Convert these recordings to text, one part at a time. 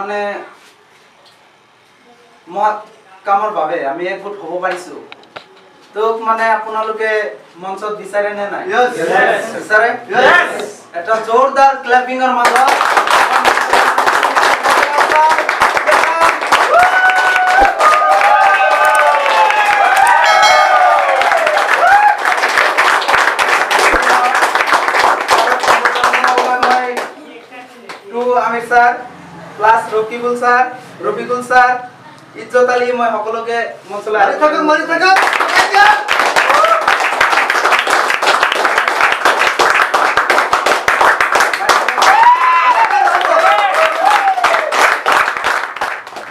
মানে মত কামৰ বাবে আমি একগোট হ'ব পাৰিছো তোক মানে আপোনালোকে মঞ্চত বিচাৰে নে নাই বিচাৰে এটা জোৰদাৰ ক্লাপিংৰ মাজত Amir sir plus Rakibul sir Rafikul sir Izzat Ali মই সকলোকে মঞ্চলৈ আনি থাকক মাৰি থাকক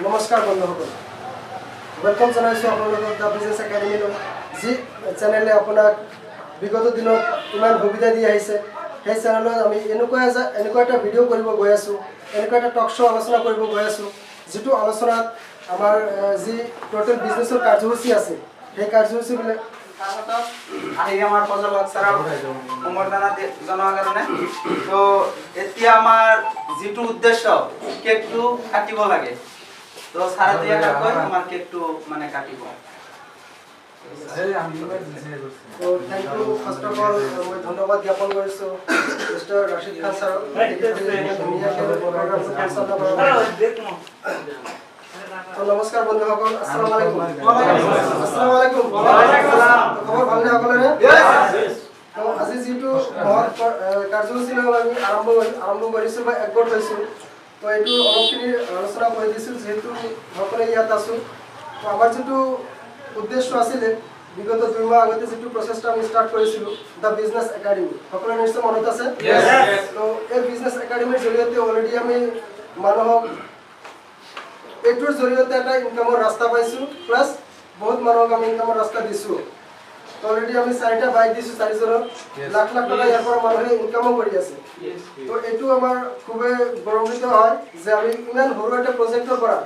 নমস্কাৰ বন্ধুসকল ওয়েলকাম জনাইছোঁ আপোনালোকক দ্য বিজনেছ একাডেমীলৈ যি চেনেলে আপোনাক বিগত দিনত ইমান সুবিধা দি আহিছে সেই চেনেলত আমি এনেকুৱা এটা ভিডিঅ' কৰিব গৈ আছোঁ এনেকুৱা এটা টক শ্ব' আলোচনা কৰিব গৈ আছোঁ যিটো আলোচনাত আমাৰ যি টোটেল বিজনেছৰ কাৰ্যসূচী আছে সেই কাৰ্যসূচীবিলাক আহি আমাৰ ফজলক ছাৰক সম্বৰ্ধনা জনোৱাৰ কাৰণে তো এতিয়া আমাৰ যিটো উদ্দেশ্য কেকটো কাটিব লাগে তো ছাৰে দিয়াকৈ আমাৰ কেকটো মানে কাটিব So thank you first of all মই ধন্যবাদ জ্ঞাপন কৰিছোঁ মিস্টাৰ ৰাশিদ খান ছাৰক তো নমস্কাৰ বন্ধুসকল আসসালামু আলাইকুম আসসালামু আলাইকুম খবৰ ভালনে সকলোৰে তো আজি যিটো মহৎ কাৰ্যসূচী লৈ আমি আৰম্ভ কৰিছোঁ বা একগোট হৈছোঁ তো এইটো অলপখিনি আলোচনা কৰি দিছোঁ যিহেতু সকলোৱে ইয়াত আছোঁ তো আমাৰ যিটো উদ্দেশ্য আছিলে বিগত 2 মাহ আগতে যেটো প্ৰচেষ্টা আমি স্টাৰ্ট কৰিছিলো দা বিজনেছ একাডেমি সকলোৰে নিশ্চয় মনত আছে তো এই বিজনেছ একাডেমিৰ জৰিয়তে অলৰেডি আমি মানুহক এইটোৰ জৰিয়তে এটা ইনকামৰ ৰাস্তা পাইছো প্লাস বহুত মানুহক আমি ইনকামৰ ৰাস্তা দিছো অলৰেডি আমি 4টা বাইক দিছো 4জনৰ লাখ লাখ টকা ইয়াৰ পৰা মানুহে ইনকামো কৰি আছে তো এইটো আমাৰ খুবেই গৌৰৱান্বিত হয় যে আমি ইমান সৰু এটা প্ৰজেক্টৰ পৰা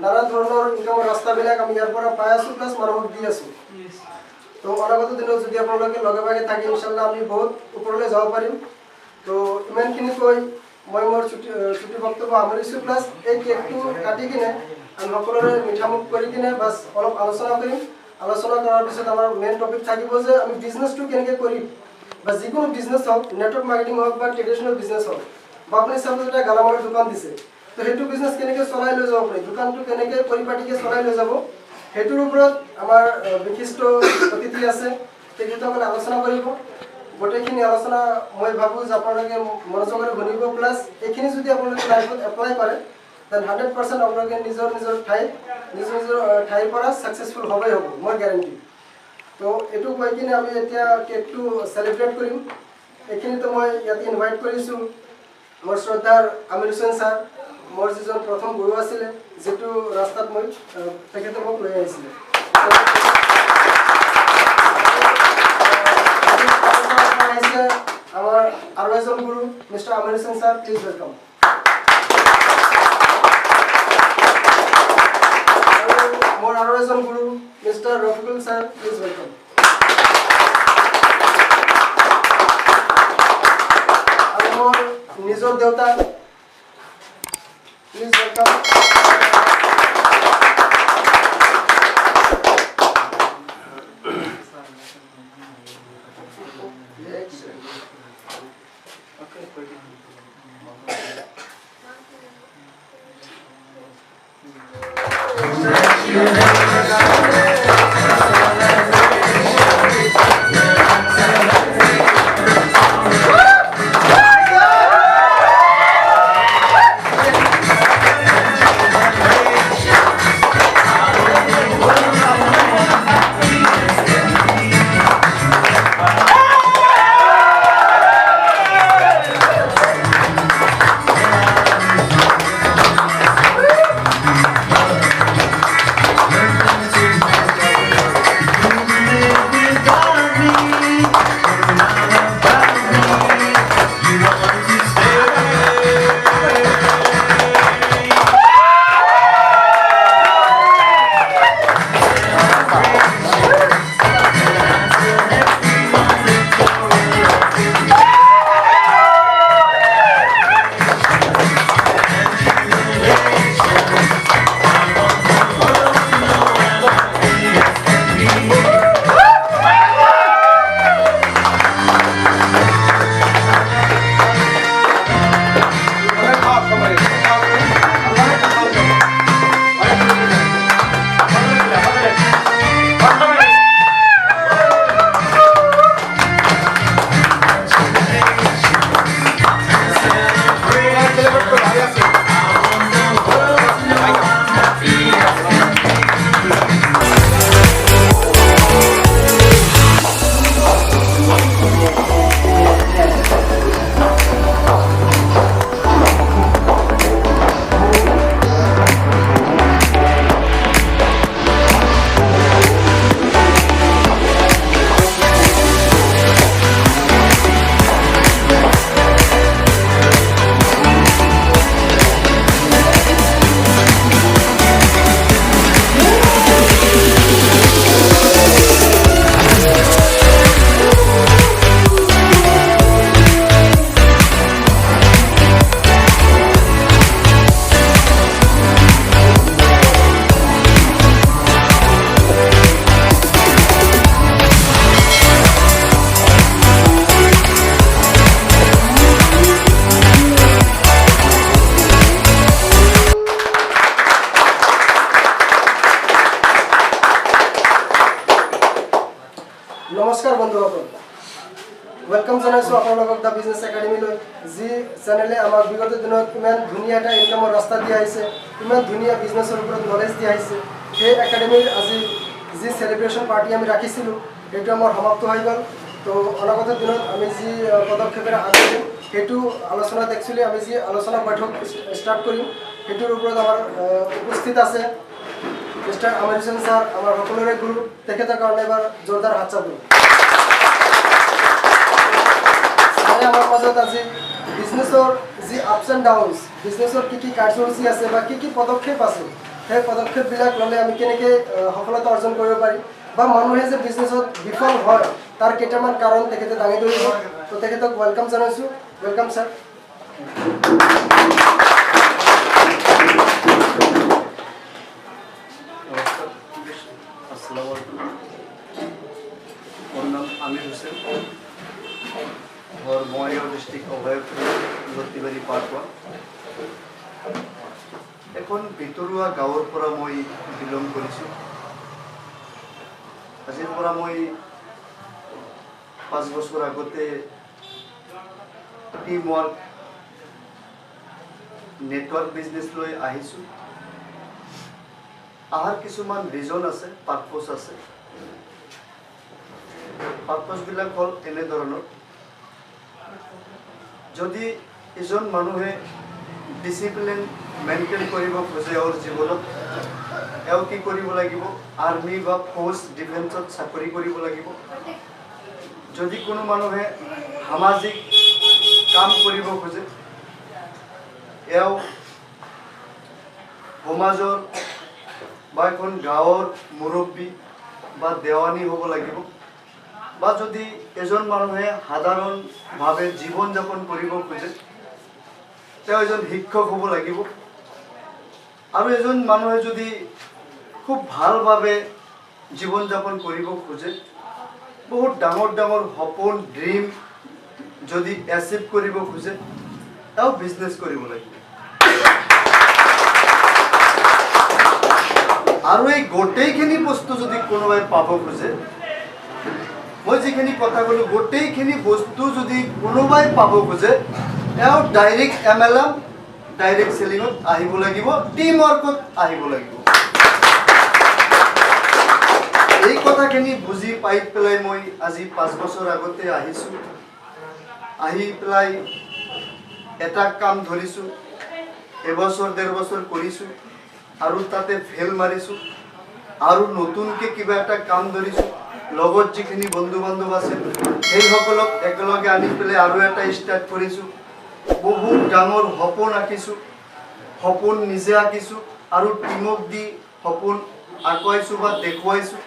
নানা ধৰণৰ ইনকামৰ ৰাস্তাবিলাক আমি ইয়াৰ পৰা পাই আছো প্লাস মানুহক দি আছো তো অনাগত দিনত যদি আপোনালোকে লগে ভাগে থাকি ইনশাআল্লাহ আমি বহুত ওপৰলৈ যাব পাৰিম তো ইমানখিনি কৈ মই মোৰ ছুটি বক্তব্য সামৰিছোঁ প্লাস এই কেকটো কাটি কিনে আমি সকলোৰে মিঠামুখ কৰি কিনে বাস অলপ আলোচনা কৰিম আলোচনা কৰাৰ পিছত আমাৰ মেইন টপিক থাকিব যে আমি বিজনেছটো কেনেকৈ কৰিম বা যিকোনো বিজনেছ হওক নেটৱৰ্ক মাৰ্কেটিং হওক বা ট্ৰেডিশ্যনেল বিজনেছ হওক বা আপুনি চাব এটা গেলামালৰ দোকান দিছে তো সেইটো বিজনেছ কেনেকৈ চলাই লৈ যাব পাৰি দোকানটো কেনেকৈ পৰিপাটিকৈ চলাই লৈ যাব হেতুৰ ওপৰত আমাৰ বিশিষ্ট অতিথি আছে তেখেতসকলে আলোচনা কৰিব গোটেইখিনি আলোচনা মই ভাবো যে আপোনালোকে মনোযোগেৰে শুনিব প্লাস এইখিনি যদি আপোনালোকে লাইফত এপ্লাই কৰে দেন 100% আপোনালোকে নিজৰ ঠাইৰ পৰা সাকসেসফুল হ'বই হ'ব মোৰ গ্যাৰান্টি তো এটো কৈ কিনে আমি এতিয়া কেকটো সেলিব্ৰেট কৰিম এইখিনিতো মই ইয়াত ইনভাইট কৰিছোঁ মোৰ শ্ৰদ্ধাৰ আমিৰ হুছেইন ছাৰ মোৰ যিজন প্ৰথম গুৰু আছিলে যেটো ৰাস্তাত মই তেখেতে মোক লৈ আহিছিলে আমাৰ আৰু এজন গুৰু mister Amir Hussain sir please welcome মোৰ আৰু এজন গুৰু mister Rafikul sir please welcome আৰু মোৰ নিজৰ দেউতা Please welcome. নমস্কাৰ বন্ধুসকল, ওয়েলকাম জনাইছোঁ আপোনালোকক দ্য বিজনেছ একাডেমীলৈ। যি চেনেলে আমাক বিগত দিনত ইমান ধুনীয়া এটা ইনকামৰ ৰাস্তা দিয়া আহিছে, ইমান ধুনীয়া বিজনেছৰ ওপৰত নলেজ দিয়া আহিছে। সেই একাডেমীৰ আজি যি চেলিব্ৰেশ্যন পাৰ্টি আমি ৰাখিছিলোঁ সেইটো আমাৰ সমাপ্ত হৈ গ'ল। তো অনাগত দিনত আমি যি পদক্ষেপেৰে আগবাঢ়িম সেইটো আলোচনাত একচুৱেলি আমি যি আলোচনা বৈঠক ষ্টাৰ্ট কৰিম সেইটোৰ ওপৰত আমাৰ উপস্থিত আছে মিষ্টাৰ আমিৰ হুছেইন ছাৰ, আমাৰ সকলোৰে গুৰু। তেখেতৰ কাৰণে এবাৰ জোৰদাৰ হাত চাপোঁ। ছাৰে আমাৰ মাজত আজি বিজনেছৰ যি আপছ এণ্ড ডাউনছ, বিজনেছৰ কি কাৰ্যসূচী আছে বা কি পদক্ষেপ আছে, সেই পদক্ষেপবিলাক ল'লে আমি কেনেকৈ সফলতা অৰ্জন কৰিব পাৰিম বা মানুহে যে বিজনেছত বিফল হয় তাৰ কেইটামান কাৰণ তেখেতে দাঙি ধৰিব। তো তেখেতক ৱেলকাম জনাইছোঁ। Welcome sir. আসসালামু আলাইকুম। মোৰ নাম আমিৰ হুছেইন, ঘৰ বঙাইগাঁও ডিষ্ট্ৰিক্ট অভয়পুৰ লতিবাৰী পাৰপোৱা। এখন ভিতৰুৱা গাঁৱৰ পৰা মই বিলং কৰিছোঁ। আজিৰ পৰা মই 5 বছৰ আগতে টিম ৱৰ্ক নেটৱৰ্ক বিজনেছ লৈ আহিছোঁ। আহাৰ কিছুমান ৰিজন আছে, পাৰ্পছ আছে। পাৰ্পছবিলাক হ'ল এনেধৰণৰ: যদি এজন মানুহে ডিচিপ্লিন মেইনটেইন কৰিব খোজে আৰু জীৱনত, এওঁ কি কৰিব লাগিব? আৰ্মি বা ফ'ৰ্চ ডিফেন্সত চাকৰি কৰিব লাগিব। যদি কোনো মানুহে সামাজিক কাম কৰিব খোজে, এওঁ সমাজৰ বা এখন গাঁৱৰ মুৰব্বী বা দেৱানী হ'ব লাগিব। বা যদি এজন মানুহে সাধাৰণভাৱে জীৱন যাপন কৰিব খোজে, তেওঁ এজন শিক্ষক হ'ব লাগিব। আৰু এজন মানুহে যদি খুব ভালভাৱে জীৱন যাপন কৰিব খোজে, বহুত ডাঙৰ ডাঙৰ সপোন ড্ৰিম যদি এচিভ কৰিব খোজে, তেওঁ বিজনেছ কৰিব লাগিব। আৰু এই গোটেইখিনি বস্তু যদি কোনোবাই পাব খোজে, মই যিখিনি কথা ক'লোঁ, গোটেইখিনি বস্তু যদি কোনোবাই পাব খোজে, তেওঁ ডাইৰেক্ট MLM ডাইৰেক্ট চেলিঙত আহিব লাগিব, টিম ৱৰ্কত আহিব লাগিব। এই কথাখিনি বুজি পাই পেলাই মই আজি 5 বছৰ আগতে আহিছোঁ। আহি পেলাই এটা কাম ধৰিছোঁ, এবছৰ 1.5 বছৰ কৰিছোঁ আৰু তাতে ফেল মাৰিছোঁ। আৰু নতুনকৈ কিবা এটা কাম ধৰিছোঁ, লগত যিখিনি বন্ধু বান্ধৱ আছে সেইসকলক একেলগে আনি পেলাই আৰু এটা ষ্টাৰ্ট কৰিছোঁ। বহুত ডাঙৰ সপোন আঁকিছোঁ, সপোন নিজে আঁকিছোঁ আৰু টিমক দি সপোন আঁকুৱাইছোঁ বা দেখুৱাইছোঁ।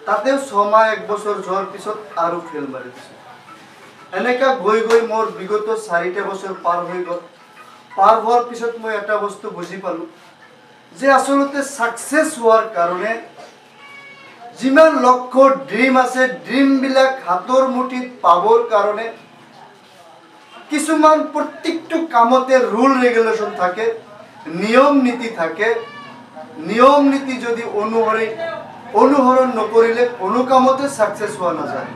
তাতেও 6 মাহ 1 বছৰ যোৱাৰ পিছত আৰু ফেল মাৰি দিছোঁ। এনেকৈ গৈ গৈ মোৰ বিগত 4টা বছৰ পাৰ হৈ গ'ল। পাৰ হোৱাৰ পিছত মই এটা বস্তু বুজি পালোঁ যে আচলতে ছাকচেছ হোৱাৰ কাৰণে যিমান লক্ষ্য ড্ৰিম আছে, ড্ৰিমবিলাক হাতৰ মুঠিত পাবৰ কাৰণে কিছুমান প্ৰত্যেকটো কামতে ৰুল ৰেগুলেশ্যন থাকে, নিয়ম নীতি থাকে। নিয়ম নীতি যদি অনুসৰণ নকৰিলে কোনো কামতে ছাকচেছ হোৱা নাযায়।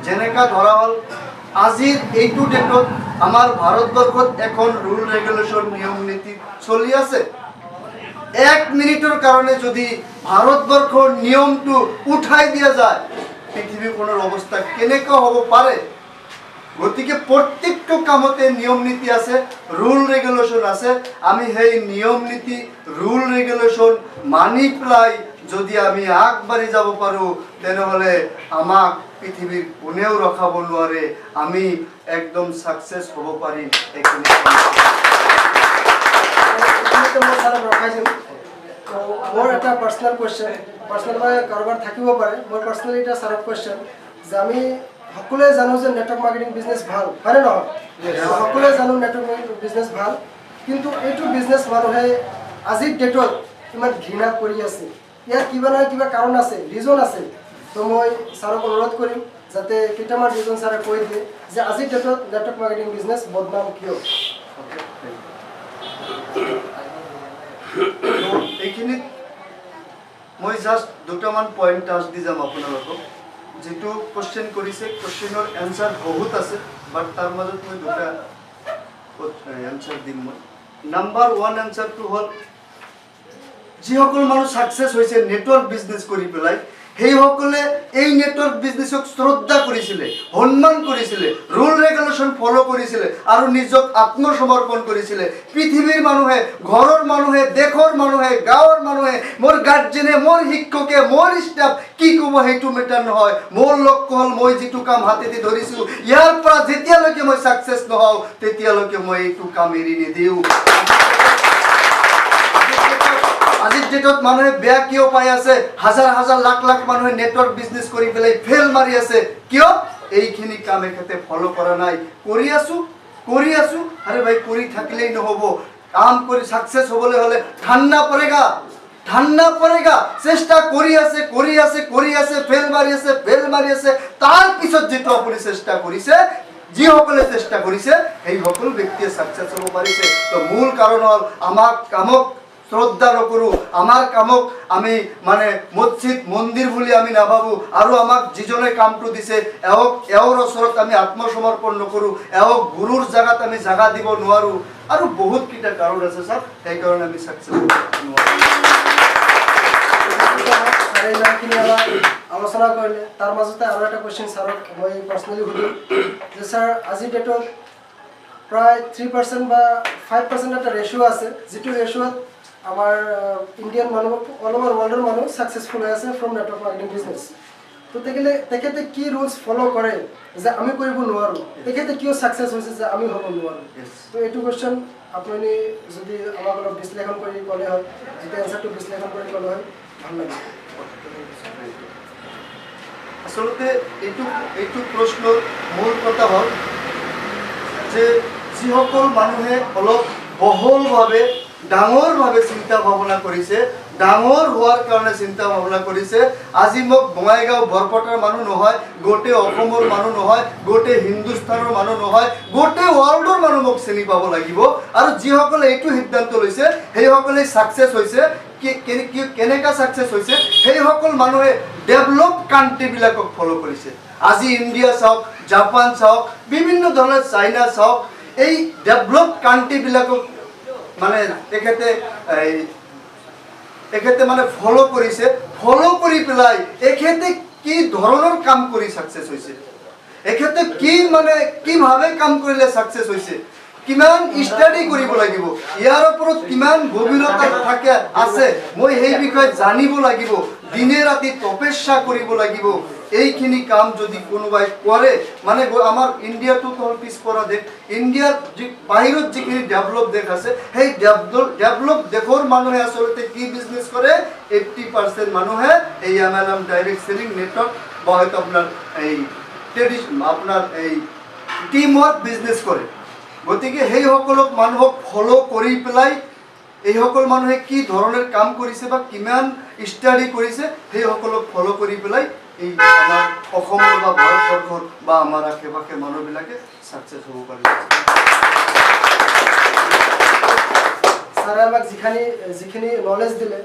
যেনেকা ধৰা হ'ল আজিৰ এইটো ডেটত আমাৰ ভাৰতবৰ্ষত এখন ৰুল ৰেগুলেশ্যন নিয়ম নীতি চলি আছে। 1 মিনিটৰ কাৰণে যদি ভাৰতবৰ্ষৰ নিয়মটো উঠাই দিয়া যায়, পৃথিৱীখনৰ অৱস্থা কেনেকুৱা হ'ব পাৰে? গতিকে প্ৰত্যেকটো কামতে নিয়ম নীতি আছে, ৰুল ৰেগুলেশ্যন আছে। আমি সেই নিয়ম নীতি ৰুল ৰেগুলেশ্যন মানি পেলাই যদি আমি আগবাঢ়ি যাব পাৰোঁ, তেনেহ'লে আমাক পৃথিৱীৰ কোনেও ৰখাব নোৱাৰে। আমি একদম ছাকচেছ হ'ব পাৰিম। মোৰ এটা পাৰ্চনেল কুৱেশ্যন, পাৰ্চনেল বা কাৰোবাৰ থাকিব পাৰে, মোৰ পাৰ্চনেলি এটা ছাৰক কুৱেশ্যন যে আমি সকলোৱে জানো যে নেটৱৰ্ক মাৰ্কেটিং বিজনেছ ভাল, হয়নে নহয়? সকলোৱে জানো নেটৱৰ্ক বিজনেছ ভাল, কিন্তু এইটো বিজনেছ মানুহে আজিৰ ডেটত ইমান ঘৃণা কৰি আছে। ইয়াৰ কিবা নহয় কিবা কাৰণ আছে, ৰিজন আছে। তো মই ছাৰক অনুৰোধ কৰিম যাতে কেইটামান ৰিজন ছাৰে কৈ দিয়ে যে আজিৰ ডেটত নেটৱৰ্ক মাৰ্কেটিং বিজনেছ বদনাম কিয়। এইখিনিত মই জাষ্ট দুটামান পইণ্ট টাচ দি যাম আপোনালোকক। যেটো কোশ্চেন কৰিছে কোশ্চেনৰ এনসাৰ বহুত আছে বাট তাৰ মাজত মই দুটা এনসাৰ দিম মই নাম্বাৰ 1 এনসাৰটো হ'ল যিসকল মানুহ সাকসেস হৈছে নেটৱৰ্ক বিজনেস কৰি পেলাই সেইসকলে এই নেটৱৰ্ক বিজনেসক শ্ৰদ্ধা কৰিছিল সন্মান কৰিছিল ৰুল ৰেগুলেশন ফলো কৰিছিল আৰু নিজক আত্মসমৰ্পণ কৰিছিল পৃথিৱীৰ মানুহে ঘৰৰ মানুহে দেশৰ মানুহে গাঁৱৰ মানুহে মোৰ গাৰ্জেনে মোৰ শিক্ষকে মোৰ ষ্টাফ কি ক'ব সেইটো মেটাৰ নহয় মোৰ লক্ষ্য হ'ল মই যিটো কাম হাতেদি ধৰিছো ইয়াৰ পৰা যেতিয়ালৈকে মই সাকসেস নহওঁ তেতিয়ালৈকে মই এইটো কাম এৰি নিদিওঁ আজিৰ ডেটত মানুহে বেয়া কিয় পাই আছে হাজাৰ হাজাৰ লাখ লাখ মানুহে নেটৱৰ্ক বিজনেস কৰি পেলাই ফেল মাৰি আছে কিয় এইখিনি কাম এখেতে ফলো কৰা নাই কৰি আছো আৰে ভাই কৰি থাকিলেই নহব কাম কৰি সাকসেস হ'বলৈ হলে ঠান্ডা পড়েগা চেষ্টা কৰি আছে ফেল মাৰি আছে তাৰ পিছত যেটো আপুনি চেষ্টা কৰিছে যিসকলে চেষ্টা কৰিছে সেই সকল ব্যক্তিয়ে সাকসেস হ'ব পাৰিছে তো মূল কাৰণ হ'ল আমাৰ কামক শ্ৰদ্ধা নকৰো আমাৰ কামক আমি মানে মসজিদ মন্দিৰ বুলি আমি নাভাবো আৰু আমাক যিজনে কামটো দিছে এওৰ ওচৰত আমি আত্মসমৰ্পণ নকৰো এওক গুৰুৰ জাগাত আমি জাগা দিব নোৱাৰো আৰু বহুত কিটা কাৰণ আছে স্যাৰ সেই কাৰণে আমি সাকসেস আলোচনা কৰিলে তাৰ মাজতে আৰু এটা কোৱেশ্চন স্যাৰক মই পাৰ্সোনালি সুধিম যে স্যাৰ আজি ডেটত প্ৰায় 3% বা 5% এটা ৰেশিও আছে যেটো ৰেশিওত আমাৰ ইন্ডিয়ান মানুহ অল ওভাৰ ওয়াৰ্ল্ডৰ মানুহ সাকসেসফুল হৈ আছে ফ্ৰম নেটৱৰ্ক মাৰ্কেটিং বিজনেস তো তেখেতে কি ৰুলস ফলো কৰে যে আমি কৰিব নোৱাৰো তেখেতে কিয় সাকসেস হৈছে যে আমি হ'ব নোৱাৰো তো এইটো কোৱেশ্চন আপুনি যদি আমাক অলপ বিশ্লেষণ কৰি ক'লে হয় যেটা এনসাৰটো বিশ্লেষণ কৰি ক'লে হয় ভাল লাগে আসলে এইটো প্ৰশ্নৰ মূল কথা হ'ল যে যিসকল মানুহে অলপ বহলভাৱে ডাঙৰভাৱে চিন্তা ভাৱনা কৰিছে ডাঙৰ হোৱাৰ কাৰণে চিন্তা ভাৱনা কৰিছে আজি মোক বঙাইগাঁও বৰপেটাৰ মানুহ নহয় গোটেই অসমৰ মানুহ নহয় গোটেই হিন্দুস্তানৰ মানুহ নহয় গোটেই ৱৰ্ল্ডৰ মানুহ মোক চিনি পাব লাগিব আৰু যিসকলে এইটো সিদ্ধান্ত লৈছে সেইসকলে সাকসেস হৈছে কেনেকা সাকসেস হৈছে সেই সকল মানুহে ডেভেলপ কান্ট্ৰিবিলাকক ফলো কৰিছে আজি ইণ্ডিয়া চাওক জাপান চাওক বিভিন্ন ধৰণৰ চাইনা চাওক এই ডেভেলপ কান্ট্ৰিবিলাকক মানে এখেতে মানে ফলো কৰিছে ফলো কৰি পেলাই এখেতে কি ধৰণৰ কাম কৰি সাকসেস হৈছে এখেতে কি মানে কিভাৱে কাম কৰিলে সাকসেস হৈছে কিমান স্টাডি কৰিব লাগিব ইয়াৰ ওপৰত কিমান গভীৰতা থাকে আছে মই এই বিষয়ে জানিব লাগিব দিনে ৰাতি তপস্যা কৰিব লাগিব এইখিনি কাম যদি কোনোবাই কৰে মানে আমাৰ ইন্ডিয়াটো তো পিছপৰা দেশ ইন্ডিয়াৰ বাহিৰত যিখিনি ডেভেলপ দেশ আছে সেই ডেভেলপ দেশৰ মানুহে আসলে কি বিজনেস কৰে 80% মানুহে এই এমএলএম ডাইৰেক্ট সেলিং নেটৱৰ্ক বা হয়তো আপোনাৰ এই ট্ৰেডিশন আপোনাৰ এই টিম ওয়াৰ্ক বিজনেস কৰে গতিকে সেই সকলক মানুহক ফলো কৰি পেলাই এই সকল মানুহে কি ধৰণৰ কাম কৰিছে বা কিমান স্টাডি কৰিছে সেই সকলক ফলো কৰি পেলাই এই আমাৰ অসমৰ বা ভাৰতবৰ্ষৰ বা আমাৰ আশে-পাশে মানুহবিলাকে সাকসেস হ'ব পাৰিছে স্যাৰ আমাক যিখিনি নলেজ দিলে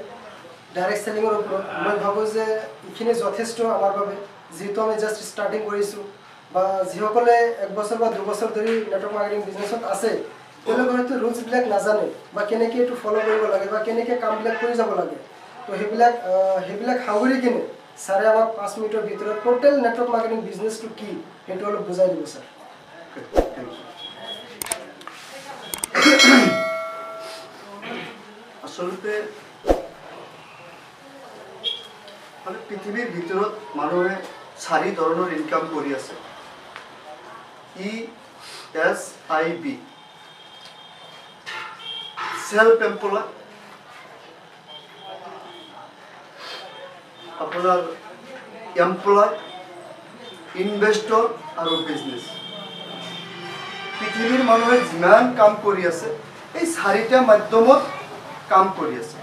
ডাইৰেক্ট সেলিংৰ ওপৰত মই ভাবো যে এইখিনি যথেষ্ট আমাৰ বাবে যেহেতু আমি জাস্ট স্টাৰ্টিং কৰিছো বা যিসকলে 1 বছৰ বা 2 বছৰ ধৰি নেটৱৰ্ক মাৰ্কেটিং বিজনেছত আছে তেওঁলোকে হয়তো ৰুলস বিলাক নাজানে বা কেনেকৈ এইটো ফলো কৰিব লাগে বা কেনেকৈ কামবিলাক কৰি যাব লাগে তো সেইবিলাক সাঙুৰি কিনে স্যাৰে আমাক 5 মিনিটৰ ভিতৰত টোটেল নেটৱৰ্ক মাৰ্কেটিং বিজনেছটো কি সেইটো অলপ বুজাই দিব স্যাৰ আসলে মানে পৃথিৱীৰ ভিতৰত মানুহে 4 ধৰণৰ ইনকাম কৰি আছে ESIB সেলফ এমপ্লয় আপনাৰ এমপ্লয় ইনভেস্টৰ আৰু বিজনেস পৃথিৱীৰ মানুহে যিমান কাম কৰি আছে এই 4টা মাধ্যমত কাম কৰি আছে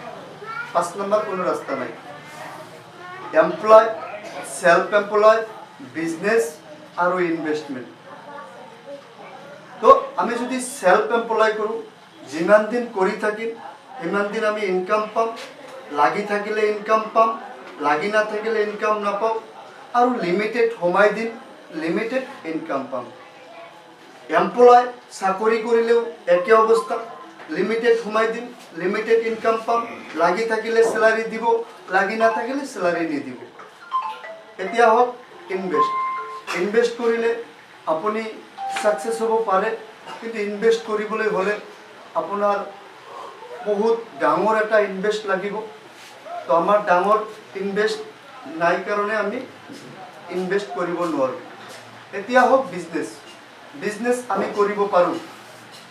5 নম্বৰ কোনো ৰাস্তা নাই এমপ্লয় সেলফ এমপ্লয় বিজনেস আৰু ইনভেস্টমেন্ট তো আমি যদি সেলফ এমপ্লয় কৰো যিমান দিন কৰি থাকিম সিমান দিন আমি ইনকাম পাম লাগি থাকিলে ইনকাম পাম লাগি না থাকিলে ইনকাম নাপাম আৰু লিমিটেড সময় দিন লিমিটেড ইনকাম পাম এমপ্লয় চাকৰি কৰিলেও একে অৱস্থা লিমিটেড সময় দিন লিমিটেড ইনকাম পাম লাগি থাকিলে স্যালাৰি দিব লাগি না থাকিলে স্যালাৰি নিদিব এতিয়া হওক ইনভেস্ট কৰিলে আপুনি সাকসেস হ'ব পাৰে কিন্তু ইনভেস্ট কৰিবলৈ হলে আপোনাৰ বহুত ডাঙৰ এটা ইনভেস্ট লাগিব তো আমাৰ ডাঙৰ ইনভেস্ট নাই কাৰণে আমি ইনভেস্ট কৰিব নোৱাৰো এতিয়া হওক বিজনেস আমি কৰিব পাৰো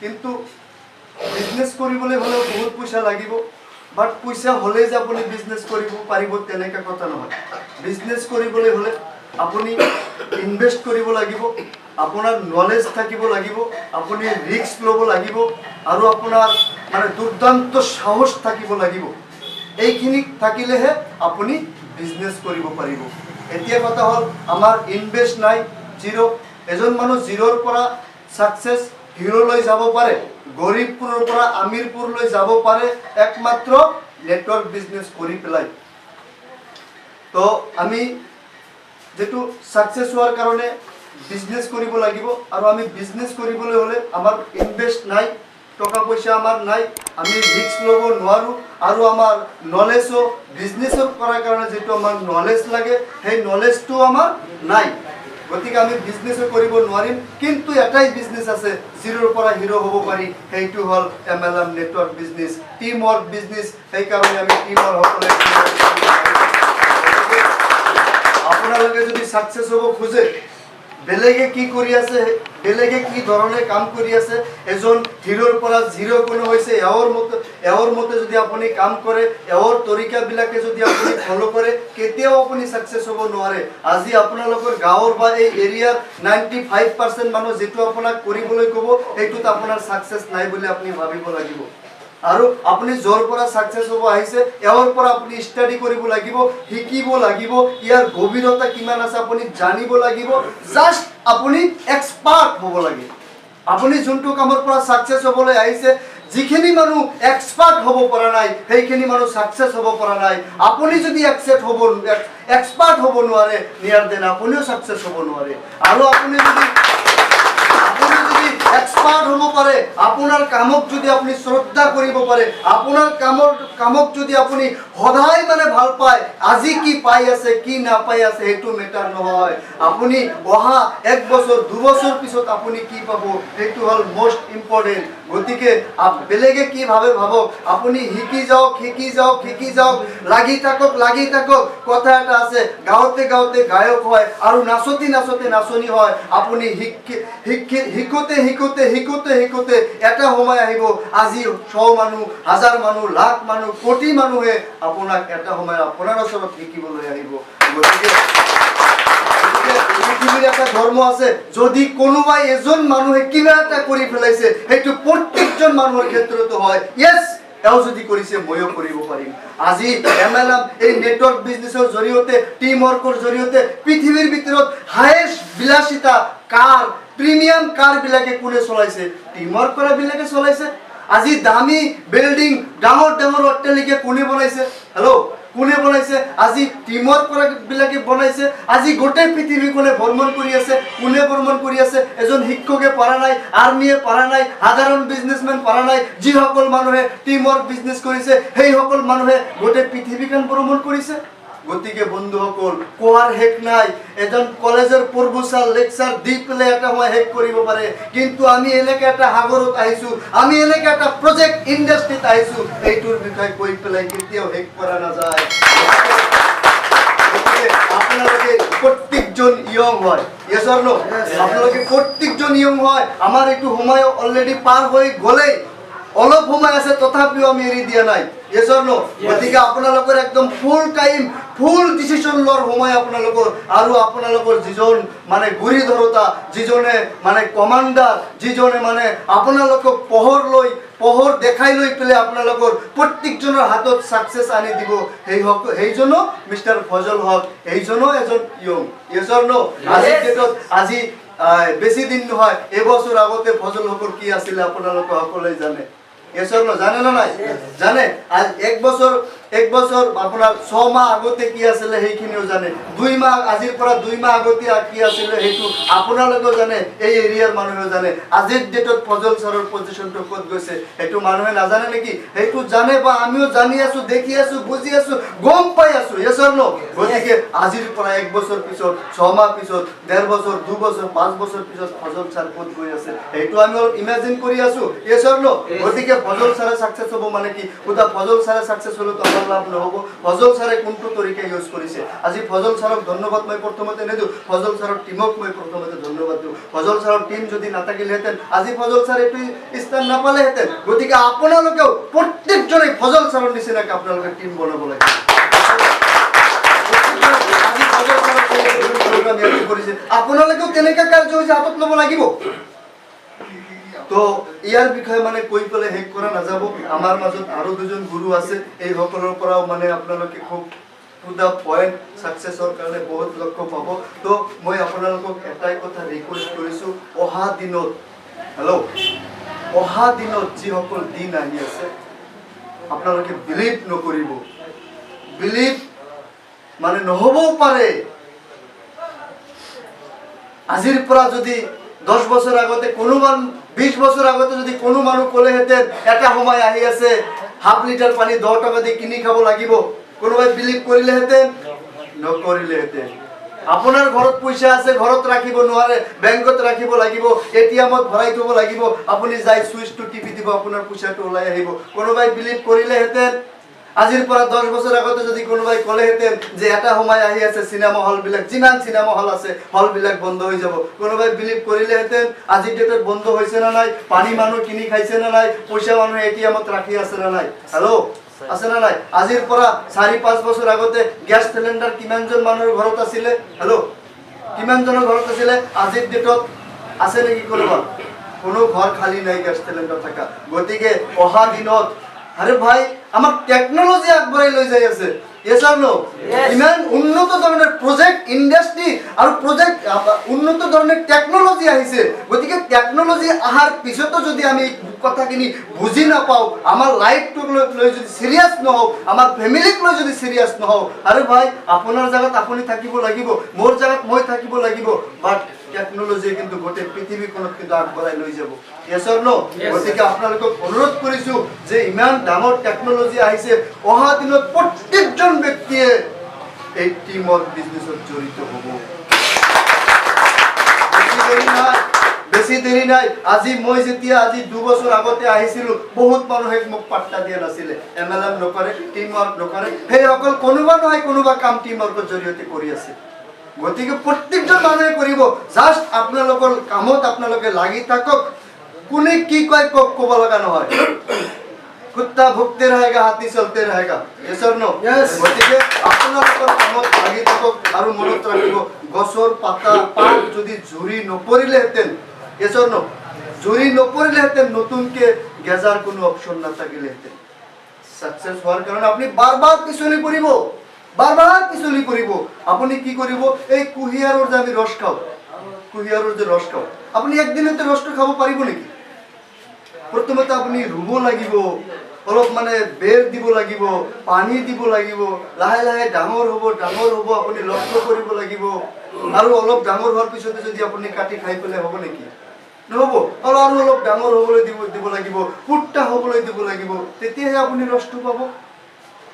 কিন্তু বিজনেস কৰিবলৈ হলে বহুত পইচা লাগিব বাট পইচা হলে যে আপুনি বিজনেস কৰিব পাৰিব তেনেকা কথা নহয় বিজনেস কৰিবলৈ হলে আপুনি ইনভেস্ট কৰিব লাগিব আপোনাৰ নলেজ থাকিব লাগিব আপুনি ৰিস্ক ল'ব লাগিব আৰু আপোনাৰ মানে দুৰ্দান্ত সাহস থাকিব লাগিব এইখিনি থাকিলেহে আপুনি বিজনেস কৰিব পাৰিব এতিয়া কথা হল আমাৰ ইনভেস্ট নাই জিৰো এজন মানুহ জিৰোৰ পৰা সাকসেস হিৰোলৈ যাব পাৰে গৰীবপুৰৰ পৰা আমিৰপুৰলৈ যাব পাৰে একমাত্ৰ নেটৱৰ্ক বিজনেস কৰি পেলাই তো আমি যেটো সাকসেস হোৱাৰ কাৰণে বিজনেস কৰিব লাগিব আৰু আমি বিজনেস কৰিবলৈ হলে আমাৰ ইনভেস্ট নাই টকা পয়সা আমাৰ নাই আমি ৰিস্ক লব নোৱাৰো আৰু আমাৰ নলেজও বিজনেসৰ কৰাৰ কাৰণে যেটো আমাৰ নলেজ লাগে সেই নলেজটো আমাৰ নাই গতিকে আমি বিজনেস কৰিব নোৱাৰিম কিন্তু এটাই বিজনেস আছে জিৰোৰ পৰা হিৰো হ'ব পাৰি সেইটো হল MLM network business team work business সেই কাৰণে আমি টিম ওয়াৰ্ক সকলে আপোনালোকে যদি সাকসেস হ'ব খোজে বেলেগে কি কৰি আছে বেলেগে কি ধৰণে কাম কৰি আছে এজন হিৰোৰ পৰা জিৰো কোন হৈছে এওৰ মতে যদি আপুনি কাম কৰে এওৰ তৰিকা বিলাকে যদি আপুনি ফলো কৰে কেতিয়াও আপুনি সাকসেস হ'ব নোৱাৰে আজি আপোনালোকৰ গাঁৱৰ বা এই এৰিয়াৰ 95% মানুহ যেটো আপোনাক কৰিবলৈ ক'ব এইটোত আপোনাৰ সাকসেস নাই বুলি আপুনি ভাবিব লাগিব আৰু আপুনি জোৰ পৰা সাকসেস হ'ব আহিছে এওৰ পৰা আপুনি ষ্টাডি কৰিব লাগিব শিকিব লাগিব ইয়াৰ গভীৰতা কিমান আছে আপুনি জানিব লাগিব জাস্ট আপুনি এক্সপাৰ্ট হ'ব লাগে আপুনি যোনটো কামৰ পৰা সাকসেস হ'বলৈ আহিছে যিখিনি মানুহ এক্সপাৰ্ট হ'ব পৰা নাই সেইখিনি মানুহ সাকসেস হ'ব পৰা নাই আপুনি যদি এক্সপাৰ্ট হ'ব নোৱাৰে নিয়াৰ দেন আপুনিও সাকসেস হ'ব নোৱাৰে আৰু আপুনি যদি এক্সপাৰ্ট হ'ব পাৰে আপোনাৰ কামক যদি আপুনি শ্ৰদ্ধা কৰিব পাৰে আপোনাৰ কামক যদি আপুনি সদায় মানে ভাল পায় আজি কি পাই আছে কি না পাই আছে হেতু মেটাৰ নহয় আপুনি অহা 1 বছৰ 2 বছৰ পিছত আপুনি কি পাব হেতু হল মোস্ট ইম্পৰ্টেন্ট গতিকে বেলেগে কি ভাবক আপুনি শিকি যাওক লাগি থাকক কথা এটা আছে গাওতে গায়ক হয় আৰু নাচতি নাচনি হয় আপুনি শিকোতে এটা সময় আহিব আজি 100 মানুহ 1000 মানুহ লাখ মানুহ কোটি মানুহে আপোনাক এটা সময় আপোনাৰ ওচৰত শিকিবলৈ আহিব গতিকে পৃথিৱীৰ এটা ধৰ্ম আছে যদি কোনোবাই এজন মানুহে কিবা এটা কৰি ফেলাইছে সেইটো প্ৰত্যেকজন মানুহৰ ক্ষেত্ৰতো হয় ইয়েস এও যদি কৰিছে ময়ো কৰিব পাৰিম আজি এমএলএম এই নেটৱৰ্ক বিজনেছৰ জৰিয়তে টিম ওয়াৰ্কৰ জৰিয়তে পৃথিৱীৰ ভিতৰত হাইয়েস্ট বিলাসিতা কাৰ প্ৰিমিয়াম কাৰ বিলাকে কোনে চলাইছে টিম ওয়াৰ্ক কৰা বিলাকে চলাইছে আজি দামি বিল্ডিং ডাঙৰ অট্টালিকা কোনে বনাইছে হেল্ল কোনে বনাইছে আজি টিম ওয়াৰ্ক কৰা বিলাকে বনাইছে আজি গোটেই পৃথিৱী কোনে ভ্ৰমণ কৰি আছে কোনে ভ্ৰমণ কৰি আছে এজন শিক্ষকে পৰা নাই আৰ্মিয়ে পৰা নাই সাধাৰণ বিজনেসম্যান পৰা নাই যি সকল মানুহে টিম ওয়াৰ্ক বিজনেস কৰিছে সেই সকল মানুহে গোটেই পৃথিৱীখন ভ্ৰমণ কৰিছে গতিকে বন্ধুসকল কোৱাৰ হেক নাই এজন কলেজৰ প্ৰফেসৰ লেকচাৰ দি পেলে এটা মই হেক কৰিব পাৰে কিন্তু আমি এলেকা এটা সাগৰত আহিছো আমি এলেকা এটা প্ৰজেক্ট ইন্ডাস্ট্ৰিত আহিছো এইটোৰ বিষয়ে কৈ পেলাই কেতিয়াও হেক কৰা নাযায় আপোনালোকে প্ৰত্যেকজন ইয়ং হয় ইয়েস অৰ নো আপোনালোকে প্ৰত্যেকজন ইয়ং হয় আমাৰ এইটো সময় অলৰেডি পাৰ হৈ গ'লেই অলপ সময় আছে তথাপিও আমি এৰি দিয়া নাই ইয়েস অৰ নো গতিকে আপোনালোকৰ একদম ফুল টাইম ফুল ডিসিশন লৰ সময় আপোনালোকৰ আৰু আপোনালোকৰ যিজন মানে গুৰি ধৰতা যিজনে মানে কমান্ডাৰ যিজনে মানে আপোনালোকক পোহৰ দেখাই লৈ পেলে আপোনালোকৰ প্ৰত্যেকজনৰ হাতত সাকসেস আনি দিব সেইজনো মিস্টার ফজল হক এইজনো এজন ইয়ং ইয়েস অর নো আজি বেছি দিন নহয় এবছৰ আগতে ফজল হকৰ কি আছিল আপোনালোক সকলোৱে জানে ইয়েস অৰ নো জানে না নাই জানে আজ 1 বছৰ এক বছৰ আপোনাৰ 6 মাহ আগতে কি আছিল সেইখিনিও জানে 2 মাহ আজিৰ পৰা 2 মাহ আগতে কি আছিল সেইটো আপোনালোকেও জানে এই এৰিয়াৰ মানুহেও জানে আজিৰ ডেটত ফজল ছাৰৰ পজিশনটো ক'ত গৈছে সেইটো মানুহে নাজানে নেকি সেইটো জানে বা আমিও জানি আছো দেখি আছো বুজি আছো গম পাই আছো yes or no গতিকে আজিৰ পৰা 1 বছৰ পিছত 6 মাহ পিছত 1.5 বছৰ 2 বছৰ 5 বছৰ পিছত ফজল ছাৰ ক'ত গৈ আছে সেইটো আমি ইমাজিন কৰি আছো yes or no গতিকে ফজল ছাৰে সাকসেস হ'ব মানে কি খুদা ফজল ছাৰে সাকসেস হলো তো আমাৰ লাভ নহব ফজল ছাৰে কোনটো তৰিকা ইউজ কৰিছে আজি ফজল ছাৰক ধন্যবাদ মই প্ৰথমতে নেদু ফজল ছাৰৰ টিমক মই প্ৰথমতে ধন্যবাদ দিওঁ ফজল ছাৰৰ টিম যদি নাথাকিলেহেঁতেন আজি ফজল ছাৰ এইটো স্থান নাপালেহেঁতেন গতিকে আপোনালোকেও প্ৰত্যেকজনে ফজল ছাৰৰ নিচিনাকৈ আপোনালোকে টিম বনাব লাগে আজি ফজল ছাৰৰ প্ৰগ্ৰাম ইয়াতে কৰিছে আপোনালোকেও তেনেকুৱা কাৰ্যসূচী হাতত ল'ব লাগিব তো ইয়াৰ বিষয়ে মানে কৈ পেলাই শেষ কৰা নাযাব আমাৰ মাজত আৰু দুজন গুৰু আছে এই সকলৰ পৰাও মানে আপোনালোকে খুব টু দা পইণ্ট সাকসেসৰ কাৰণে বহুত লক্ষ্য পাব তো মই আপোনালোকক এটাই কথা ৰিকুৱেষ্ট কৰিছোঁ অহা দিনত হেল্ল' অহা দিনত যিসকল দিন আহি আছে আপোনালোকে বিলিভ নকৰিব বিলিভ মানে নহবও পাৰে আজিৰ পৰা যদি 10 বছৰ আগতে কোনোবা 20 বছৰ আগতে যদি কোনো মানুহ ক'লেহেঁতেন এটা সময় আহি আছে হাফ লিটাৰ পানী 10 টকা দি কিনি খাব লাগিব কোনোবাই বিলিভ কৰিলেহেঁতেন নকৰিলেহেঁতেন আপোনাৰ ঘৰত পইচা আছে ঘৰত ৰাখিব নোৱাৰে বেংকত ৰাখিব লাগিব এটিএমত ভৰাই থব লাগিব আপুনি যাই সুইচটো টিপি দিব আপোনাৰ পইচাটো ওলাই আহিব কোনোবাই বিলিভ কৰিলেহেঁতেন আজিৰ পৰা 10 বছৰ আগতে যদি কোনোবাই ক'লেহেঁতেন যে এটা সময় আহি আছে সিনেমা হল বিলাক যিমান সিনেমা হল আছে হল বিলাক বন্ধ হৈ যাব কোনোবাই বিলিভ কৰিলেহেঁতেন আজিৰ ডেটত বন্ধ হৈছে না নাই পানী মানুহ কিনি খাইছে না নাই পইচা মানুহ এটিএমত ৰাখি আছে না নাই হেল্ল' আছে না নাই আজিৰ পৰা 4-5 বছৰ আগতে গ্যাস সিলিন্ডাৰ কিমানজন মানুহৰ ঘৰত আছিল হেল্ল' কিমানজনৰ ঘৰত আছিল আজিৰ ডেটত আছে নেকি কোনোবা কোনো ঘৰ খালি নাই গ্যাস সিলিন্ডাৰ থাকা গতিকে অহা দিনত আরে ভাই আমার টেকনোলজি আগবঢ়াই লৈ যাই আছে yes or no ইমান উন্নত ধরনের প্রজেক্ট ইন্ডাস্ট্রি আর প্রজেক্ট উন্নত ধরনের টেকনোলজি আহিছে গতিকে টেকনোলজি আহার পিছতো যদি আমি কথাখিনি বুজি না পাও আমার লাইফটো লৈ যদি সিরিয়াস নহও আমার ফ্যামিলিক লৈ যদি সিরিয়াস নহও আরে ভাই আপনার জায়গাত আপনি থাকিব লাগিব মোর জায়গাত মই থাকিব লাগিব বাট টেকনোলজি কিন্তু গোটে পৃথিৱীখনত কিন্তু আগবঢ়াই লৈ যাব yes or no গতিকে আপোনালোকক অনুৰোধ কৰিছো যে ইমান ডাঙৰ টেকনোলজি আহিছে অহা দিনত প্ৰত্যেকজন ব্যক্তিয়ে এই টিমত বিজনেছত জড়িত হ'ব বেছি দেৰি নাই আজি মই যেতিয়া আজি 2 বছৰ আগতে আহিছিলো বহুত মানুহে মোক পাত্তা দিয়া নাছিলে এমএলএম নকৰে টিম ওয়াৰ্ক নকৰে সেই অকল কোনোবা নহয় কোনোবা কাম টিম ওয়াৰ্কৰ জৰিয়তে কৰি আছে গতিকে প্ৰত্যেকজন মানুহে কৰিব জাস্ট আপোনালোকৰ কামত আপোনালোকে লাগি থাকক কোনে কি কয় ক'ব লগা নহয় কুত্তা ভুকতে रहेगा হাতী চলতে रहेगा yes or no গতিকে আপোনালোকৰ কামত লাগি থাকক আৰু মনত ৰাখিব গছৰ পাতা পাত যদি ঝুৰি নপৰিলেহেঁতেন yes or no ঝুৰি নপৰিলেহেঁতেন নতুনকে গেজাৰ কোনো অপচন নাথাকিলেহেঁতেন সাকসেস হোৱাৰ কাৰণে আপুনি বাৰবাৰ পিছলি পৰিব বাৰবাৰ পিছলি পৰিব আপুনি কি কৰিব এই কুহিয়াৰৰ যে আমি ৰস খাও কুহিয়াৰৰ যে ৰস খাও আপুনি একদিনতে ৰসটো খাব পাৰিব নেকি প্ৰথমতে আপুনি ৰুব লাগিব অলপ মানে বেৰ দিব লাগিব পানী দিব লাগিব লাহে লাহে ডাঙৰ হ'ব আপুনি লক্ষ্য কৰিব লাগিব আৰু অলপ ডাঙৰ হোৱাৰ পিছতে যদি আপুনি কাটি খাই পেলাই হ'ব নেকি নহব আৰু অলপ ডাঙৰ হ'বলৈ দিব লাগিব পুট্টা হ'বলৈ দিব লাগিব তেতিয়াহে আপুনি ৰসটো পাব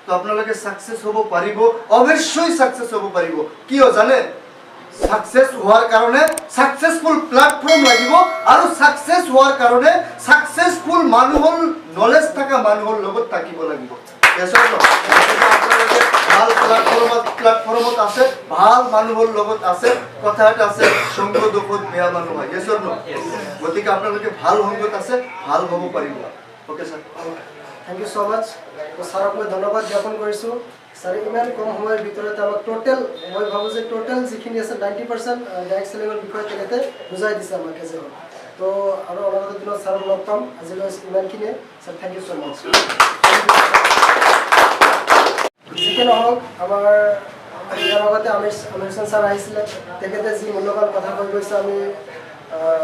তো আপোনালোকে সাকসেস হ'ব পাৰিব অৱশ্যই সাকসেস হ'ব পাৰিব কিয় জানে সাকসেস হোৱাৰ কাৰণে সাকসেসফুল প্ল্যাটফৰ্ম লাগিব আৰু সাকসেস হোৱাৰ কাৰণে সাকসেসফুল মানুহৰ নলেজ থকা মানুহৰ লগত থাকিব লাগিব আপোনালোকে ভাল প্ল্যাটফৰ্মত আছে ভাল মানুহৰ লগত আছে কথা এটা আছে সংগ দুখত বেয়া মানুহ হয় yes or no গতিকে আপোনালোকে ভাল সংগত আছে ভাল হ'ব পাৰিব okay sir thank you so much তো স্যাৰক মই ধন্যবাদ জ্ঞাপন কৰিছোঁ স্যাৰ ইমান কম সময়ৰ ভিতৰতে আমাক টোটেল মই ভাবোঁ যে টোটেল যিখিনি আছে 90% ডাইৰেক্ট সেলিঙৰ বিষয়ে তেখেতে বুজাই দিছে আমাক এজ তো আৰু অনাগত দিনত স্যাৰক লগ পাম আজিলৈ ইমানখিনিয়ে স্যাৰ থ্যাংক ইউ সো মাচ যিকি নহওক আমাৰ ইয়াৰ আগতে আমিৰ স্যাৰ আহিছিলে তেখেতে যি মূল্যৱান কথা কৈ গৈছে আমি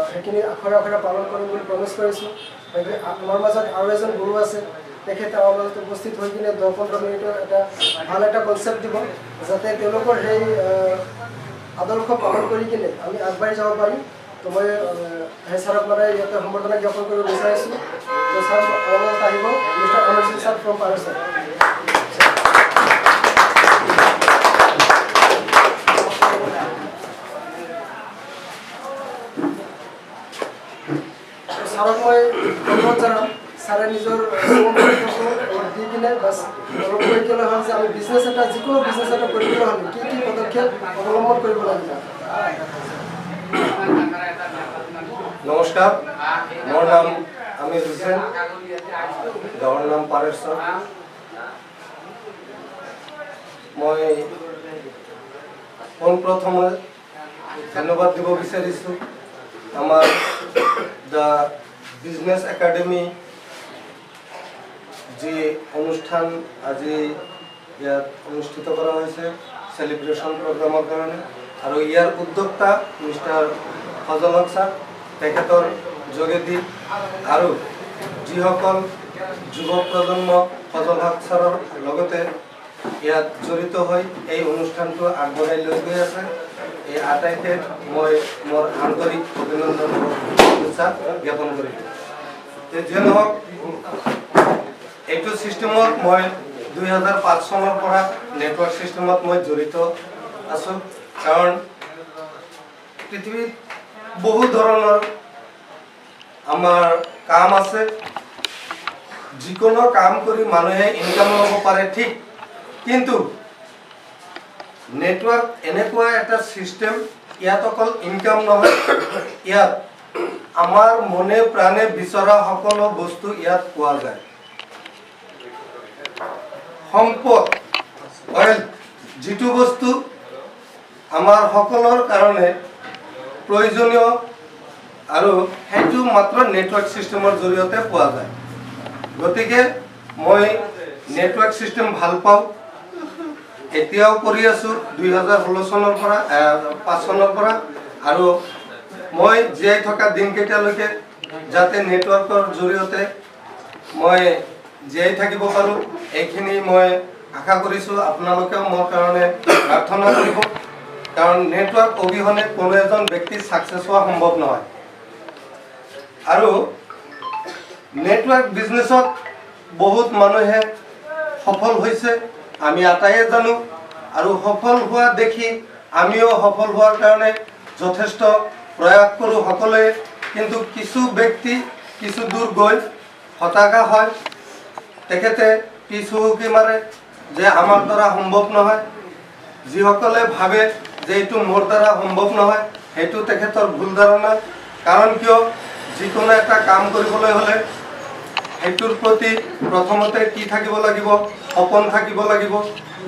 সেইখিনি আখৰে আখৰে পালন কৰিম বুলি প্ৰমিছ কৰিছোঁ আমাৰ মাজত আৰু এজন গুৰু আছে তেখেতে আমাৰ মাজত উপস্থিত হৈ কিনে 10-15 মিনিটৰ এটা ভাল এটা কনচেপ্ট দিব যাতে তেওঁলোকৰ সেই আদৰ্শ পালন কৰি কিনে আমি আগবাঢ়ি যাব পাৰিম। তো মই সেই ছাৰক মানে ইয়াতে সম্বৰ্ধনা জ্ঞাপন কৰিব বিচাৰিছোঁ। তো ছাৰ আমাৰ মাজত আহিব মিষ্টাৰ অমৰজিৎ ছাৰ ফ্ৰম পাৰেৰ ছাৰ। ছাৰক মই ধন্যবাদ জনাম। ছাৰে নিজৰ দি কিনে বাছ অলপ কৈ ক'লে হ'ল যে আমি বিজনেছ এটা যিকোনো বিজনেছ এটা কৰিবলৈ হ'লে কি কি পদক্ষেপ অৱলম্বন কৰিব লাগিব। নমস্কাৰ, মোৰ নাম আমিৰ হুছেইন, গাঁৱৰ নাম পাৰেশ্বৰ। মই পোনপ্ৰথমে ধন্যবাদ দিব বিচাৰিছোঁ আমাৰ দ্য বিজনেছ একাডেমি যি অনুষ্ঠান আজি ইয়াত অনুষ্ঠিত কৰা হৈছে চেলিব্ৰেশ্যন প্ৰগ্ৰামৰ কাৰণে, আৰু ইয়াৰ উদ্যোক্তা মিষ্টাৰ ফজল হক ছাৰ, তেখেতৰ যোগেদি আৰু যিসকল যুৱ প্ৰজন্ম ফজল হক ছাৰৰ লগতে ইয়াত জড়িত হৈ এই অনুষ্ঠানটো আগবঢ়াই লৈ গৈ আছে, এই আটাইকে মই মোৰ আন্তৰিক অভিনন্দন শুভেচ্ছা জ্ঞাপন কৰিছোঁ। যিয়ে নহওক, এইটো ছিষ্টেমত মই 2005 চনৰ পৰা নেটৱৰ্ক ছিষ্টেমত মই জড়িত আছোঁ, কাৰণ পৃথিৱীত বহু ধৰণৰ আমাৰ কাম আছে। যিকোনো কাম কৰি মানুহে ইনকাম ল'ব পাৰে ঠিক, কিন্তু নেটৱৰ্ক এনেকুৱা এটা ছিষ্টেম, ইয়াত অকল ইনকাম নহয়, ইয়াত আমাৰ মনে প্ৰাণে বিচৰা সকলো বস্তু ইয়াত পোৱা যায়। সম্পদ, ৱেল্থ, যিটো বস্তু আমাৰ সকলৰ কাৰণে প্ৰয়োজনীয় আৰু সেইটো মাত্ৰ নেটৱৰ্ক ছিষ্টেমৰ জৰিয়তে পোৱা যায়। গতিকে মই নেটৱৰ্ক ছিষ্টেম ভাল পাওঁ, এতিয়াও কৰি আছোঁ 2016 চনৰ পৰা 5 চনৰ পৰা, আৰু মই জীয়াই থকা দিনকেইটালৈকে যাতে নেটৱৰ্কৰ জৰিয়তে মই জীয়াই থাকিব পাৰোঁ, এইখিনি মই আশা কৰিছোঁ। আপোনালোকেও মোৰ কাৰণে প্ৰাৰ্থনা কৰিব, কাৰণ নেটৱৰ্ক অবিহনে কোনো এজন ব্যক্তি ছাকচেছ হোৱা সম্ভৱ নহয়। আৰু নেটৱৰ্ক বিজনেছত বহুত মানুহে সফল হৈছে, আমি আটাইয়ে জানো, আৰু সফল হোৱা দেখি আমিও সফল হোৱাৰ কাৰণে যথেষ্ট প্ৰয়াস কৰোঁ সকলোৱে। কিন্তু কিছু ব্যক্তি কিছু দূৰ গৈ হতাশা হয়, তেখেতে পিছ হুহুকি মাৰে যে আমাৰ দ্বাৰা সম্ভৱ নহয়। যিসকলে ভাবে যে এইটো মোৰ দ্বাৰা সম্ভৱ নহয়, সেইটো তেখেতৰ ভুল ধাৰণা। কাৰণ কিয়, যিকোনো এটা কাম কৰিবলৈ হ'লে সেইটোৰ প্ৰতি প্ৰথমতে কি থাকিব লাগিব, সপোন থাকিব লাগিব,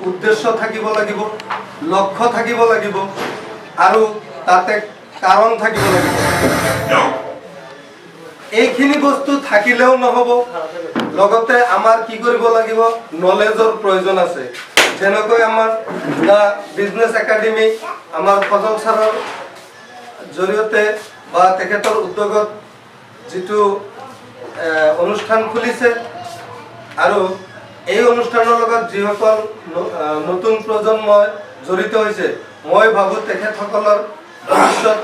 উদ্দেশ্য থাকিব লাগিব, লক্ষ্য থাকিব লাগিব, আৰু তাতে কাৰণ থাকিব লাগিব। এইখিনি বস্তু থাকিলেও নহ'ব, লগতে আমাৰ কি কৰিব লাগিব, নলেজৰ প্ৰয়োজন আছে। যেনেকৈ আমাৰ দ্য বিজনেছ একাডেমি আমাৰ ফজল ছাৰৰ জৰিয়তে বা তেখেতৰ উদ্যোগত যিটো অনুষ্ঠান খুলিছে, আৰু এই অনুষ্ঠানৰ লগত যিসকল নতুন প্ৰজন্ম জড়িত হৈছে, মই ভাবোঁ তেখেতসকলৰ ভৱিষ্যত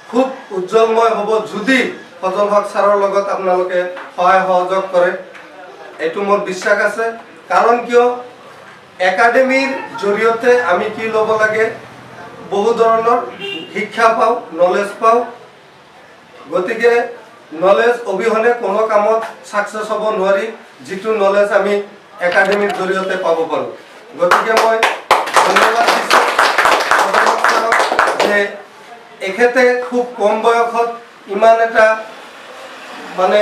খুব উজ্জ্বলময় হ'ব যদি ফজল হক ছাৰৰ লগত আপোনালোকে সহায় সহযোগ কৰে। এইটো মোৰ বিশ্বাস আছে। কাৰণ কিয়, একাডেমিৰ জৰিয়তে আমি কি ল'ব লাগে, বহু ধৰণৰ শিক্ষা পাওঁ, নলেজ পাওঁ। গতিকে নলেজ অবিহনে কোনো কামত ছাকচেছ হ'ব নোৱাৰি, যিটো নলেজ আমি একাডেমিৰ জৰিয়তে পাব পাৰোঁ। গতিকে মই ধন্যবাদ দিছোঁ যে এখেতে খুব কম বয়সত ইমান এটা মানে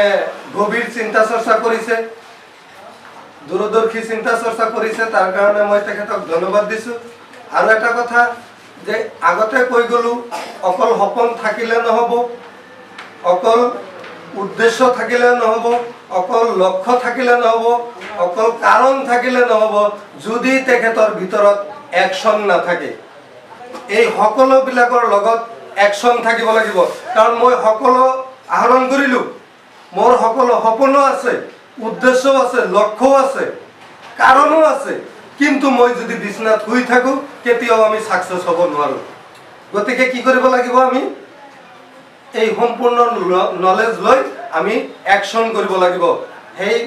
গভীৰ চিন্তা চৰ্চা কৰিছে, দূৰদৰ্শী চিন্তা চৰ্চা কৰিছে, তাৰ কাৰণে মই তেখেতক ধন্যবাদ দিছোঁ। আৰু এটা কথা যে আগতে কৈ গ'লোঁ, অকল সপোন থাকিলে নহ'ব, অকল উদ্দেশ্য থাকিলে নহ'ব, অকল লক্ষ্য থাকিলে নহ'ব, অকল কাৰণ থাকিলে নহ'ব, যদি তেখেতৰ ভিতৰত একশ্যন নাথাকে। এই সকলোবিলাকৰ লগত একশ্যন থাকিব লাগিব। কাৰণ মই সকলো আহৰণ কৰিলোঁ, মোৰ সকলো সপোনো আছে, উদ্দেশ্যও আছে, লক্ষ্যও আছে, কাৰণো আছে, কিন্তু মই যদি বিছনাত শুই থাকোঁ কেতিয়াও আমি ছাকচেছ হ'ব নোৱাৰোঁ। গতিকে কি কৰিব লাগিব, আমি এই সম্পূৰ্ণ নলেজ লৈ আমি একশ্যন কৰিব লাগিব। সেই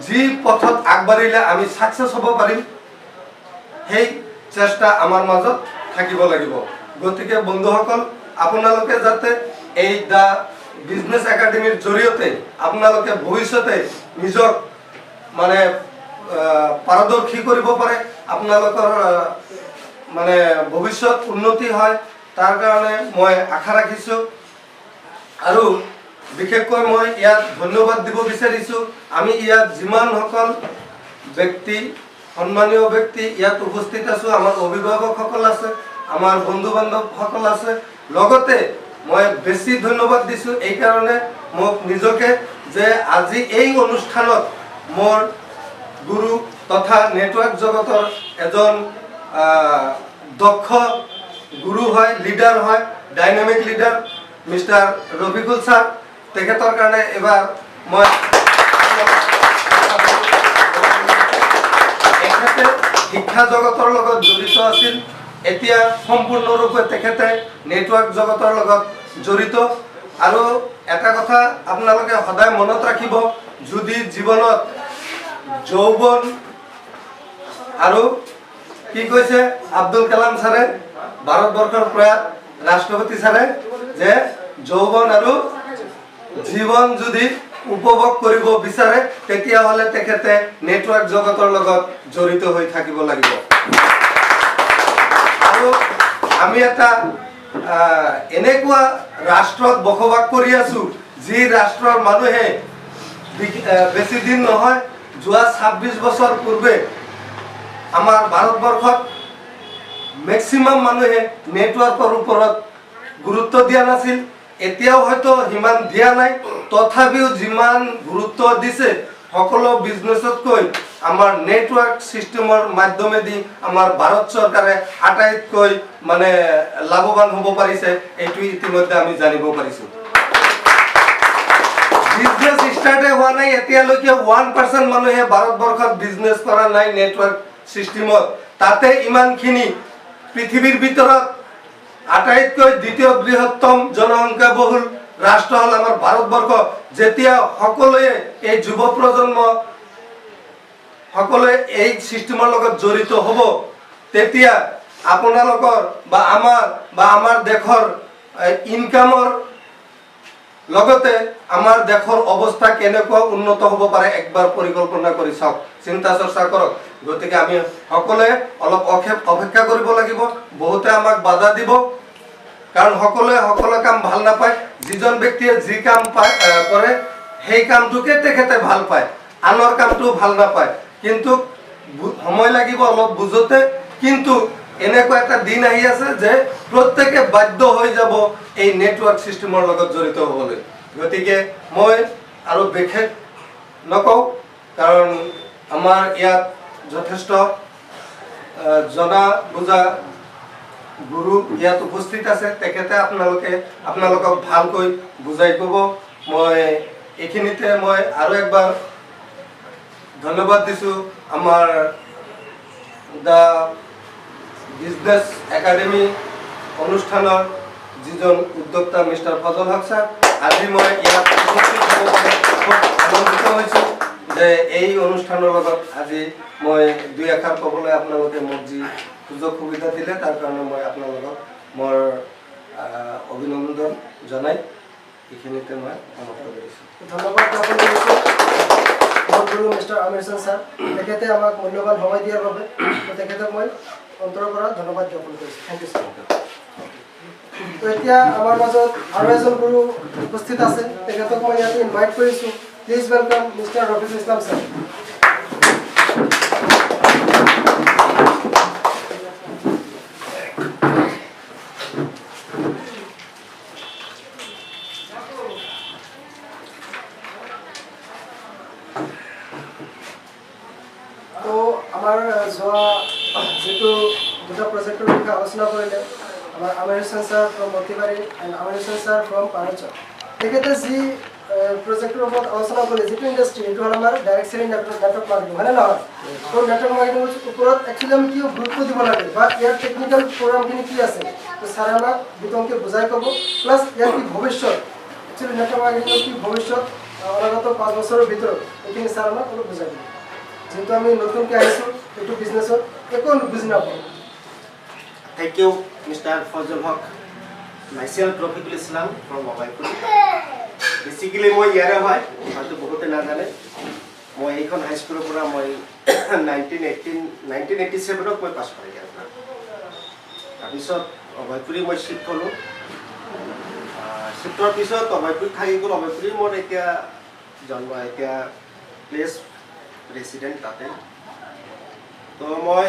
যি পথত আগবাঢ়িলে আমি ছাকচেছ হ'ব পাৰিম সেই চেষ্টা আমাৰ মাজত থাকিব লাগিব। গতিকে বন্ধুসকল, আপোনালোকে যাতে এই দা বিজনেছ একাডেমীৰ জৰিয়তে আপোনালোকে ভৱিষ্যতে নিজক মানে পাৰদৰ্শী কৰিব পাৰে, আপোনালোকৰ মানে ভৱিষ্যত উন্নতি হয়, তাৰ কাৰণে মই আশা ৰাখিছোঁ। আৰু বিশেষকৈ মই ইয়াত ধন্যবাদ দিব বিচাৰিছোঁ, আমি ইয়াত যিমানসকল ব্যক্তি, সন্মানীয় ব্যক্তি ইয়াত উপস্থিত আছোঁ, আমাৰ অভিভাৱকসকল আছে, আমাৰ বন্ধু বান্ধৱসকল আছে, লগতে মই বেছি ধন্যবাদ দিছোঁ এইকাৰণে মোক নিজকে যে আজি এই অনুষ্ঠানত মোৰ গুৰু তথা নেটৱৰ্ক জগতৰ এজন দক্ষ গুৰু হয়, লিডাৰ হয়, dynamic leader mister Rafikul sir, তেখেতৰ কাৰণে এবাৰ মই তেখেতে শিক্ষা জগতৰ লগত জড়িত আছিল, এতিয়া সম্পূৰ্ণৰূপে তেখেতে নেটৱৰ্ক জগতৰ লগত জড়িত। আৰু এটা কথা আপোনালোকে সদায় মনত ৰাখিব, যদি জীৱনত যৌৱন আৰু কি কৈছে আব্দুল কালাম ছাৰে, ভাৰতবৰ্ষৰ প্ৰয়াত ৰাষ্ট্ৰপতি ছাৰে, যে যৌৱন আৰু জীৱন যদি উপভোগ কৰিব বিচাৰে তেতিয়াহ'লে তেখেতে নেটৱৰ্ক জগতৰ লগত জড়িত হৈ থাকিব লাগিব। আৰু আমি এটা এনেকুৱা ৰাষ্ট্ৰত বসবাস কৰি আছোঁ যি ৰাষ্ট্ৰৰ মানুহে বেছি দিন নহয়, যোৱা 26 বছৰ পূৰ্বে আমাৰ ভাৰতবৰ্ষত মেক্সিমাম মানুহে নেটৱৰ্কৰ ওপৰত গুৰুত্ব দিয়া নাছিল, এতিয়াও হয়তো সিমান দিয়া নাই, তথাপিও যিমান গুৰুত্ব দিছে সকলো বিজনেছতকৈ আমাৰ নেটৱৰ্ক ছিষ্টেমৰ মাধ্যমেদি আমাৰ ভাৰত চৰকাৰে আটাইতকৈ মানে লাভৱান হ'ব পাৰিছে, এইটো ইতিমধ্যে আমি জানিব পাৰিছোঁ। বিজনেছ ষ্টাৰ্টে হোৱা নাই, এতিয়ালৈকে 1% মানুহে ভাৰতবৰ্ষত বিজনেছ কৰা নাই নেটৱৰ্ক ছিষ্টেমত, তাতে ইমানখিনি পৃথিৱীৰ ভিতৰত আটাইতকৈ দ্বিতীয় বৃহত্তম জনসংখ্যা বহুল ৰাষ্ট্ৰ হ'ল আমাৰ ভাৰতবৰ্ষ। যেতিয়া সকলোৱে এই যুৱ প্ৰজন্ম সকলোৱে এই ছিষ্টেমৰ লগত জড়িত হ'ব, তেতিয়া আপোনালোকৰ বা আমাৰ দেশৰ ইনকামৰ লগতে আমাৰ দেশৰ অৱস্থা কেনেকুৱা উন্নত হ'ব পাৰে একবাৰ পৰিকল্পনা কৰি চাওক, চিন্তা চৰ্চা কৰক। গতিকে আমি সকলোৱে অলপ অপেক্ষা কৰিব লাগিব, বহুতে আমাক বাধা দিব, কাৰণ সকলোৱে সকলো কাম ভাল নাপায়, যিজন ব্যক্তিয়ে যি কাম কৰে সেই কামটোকে তেখেতে ভাল পায়, আনৰ কামটো ভাল নাপায়, কিন্তু সময় লাগিব অলপ বুজোতে। কিন্তু এনেকুৱা এটা দিন আহি আছে যে প্ৰত্যেকে বাধ্য হৈ যাব এই নেটৱৰ্ক ছিষ্টেমৰ লগত জড়িত হ'বলৈ। গতিকে মই আৰু বিশেষ নকওঁ, কাৰণ আমাৰ ইয়াত যথেষ্ট জনা বুজা গুৰু ইয়াত উপস্থিত আছে, তেখেতে আপোনালোকক ভালকৈ বুজাই ক'ব। মই এইখিনিতে মই আৰু একবাৰ ধন্যবাদ দিছোঁ আমাৰ দা বিজনেছ একাডেমী অনুষ্ঠানৰ যিজন উদ্যোক্তা মিষ্টাৰ ফজল হক ছাৰ। আজি মই ইয়াত উপস্থিত হ'ব পাৰে খুব আনন্দিত হৈছোঁ যে এই অনুষ্ঠানৰ লগত আজি মই দুই এষাৰ ক'বলৈ আপোনালোকে মোক যি সুযোগ সুবিধা দিলে তাৰ কাৰণে মই আপোনালোকক মোৰ অভিনন্দন জনাই এইখিনিতে মই সমাপ্ত কৰিছোঁ। ধন্যবাদ জ্ঞাপন কৰিছোঁ মোৰ গুৰু মিষ্টাৰ আমিৰ হাছান ছাৰ, তেখেতে আমাক মূল্যৱান সময় দিয়াৰ বাবে তেখেতক মই অন্তৰৰ পৰা ধন্যবাদ জ্ঞাপন কৰিছোঁ। Thank you sir. তো এতিয়া আমাৰ মাজত আৰু এজন গুৰু উপস্থিত আছে, তেখেতক মই ইয়াতে ইনভাইট কৰিছোঁ। Please welcome mister Rafikul Islam sir. তো আমাৰ যোৱা যিটো দুটা প্ৰজেক্টৰ বিষয়ে আলোচনা কৰিলে আমাৰ Amir Hasan sir from Matibari and Amir Hasan sir from পাৰাচৰ, তেখেতে যি প্ৰজেক্টৰ ওপৰত আলোচনা কৰি যিটো ইণ্ডাষ্ট্ৰি এইটো হ'ল আমাৰ ডাইৰেক্ট চেলিং নেটৱৰ্ক মাৰ্কেটিং হয়নে নহয় তো নেটৱৰ্ক মাৰ্কেটিঙৰ ওপৰত একচুৱেলি আমি কি গুৰুত্ব দিব লাগে বা ইয়াৰ টেকনিকেল প্ৰগ্ৰামখিনি কি আছে তো ছাৰে আমাক বিতংকে বুজাই ক'ব প্লাছ ইয়াৰ কি ভৱিষ্যত একচুৱেলি নেটৱৰ্ক মাৰ্কেটিঙৰ কি ভৱিষ্যত অনাগত 5 বছৰৰ ভিতৰত এইখিনি ছাৰ আমাক অলপ বুজাই দিব যেহেতু আমি নতুনকৈ আহিছোঁ এইটো বিজনেছত একো বুজি নাপাওঁ Thank you, Mr. Fazul Haq. Myself, Rafiqul Islam from Obaipuri. Basically, মই ইয়াৰে হয় হয়তো বহুতে নাজানে মই এইখন হাই স্কুলৰ পৰা মই 1987 মই পাছ কৰি ইয়াৰ পৰা তাৰপিছত অভয়পুৰী মই শিফ্ট হ'লোঁ শিফ্টৰ পিছত অভয়পুৰীত থাকি গ'ল অভয়পুৰী মোৰ এতিয়া জন্ম এতিয়া প্লেচ ৰেচিডেণ্ট তাতে তো মই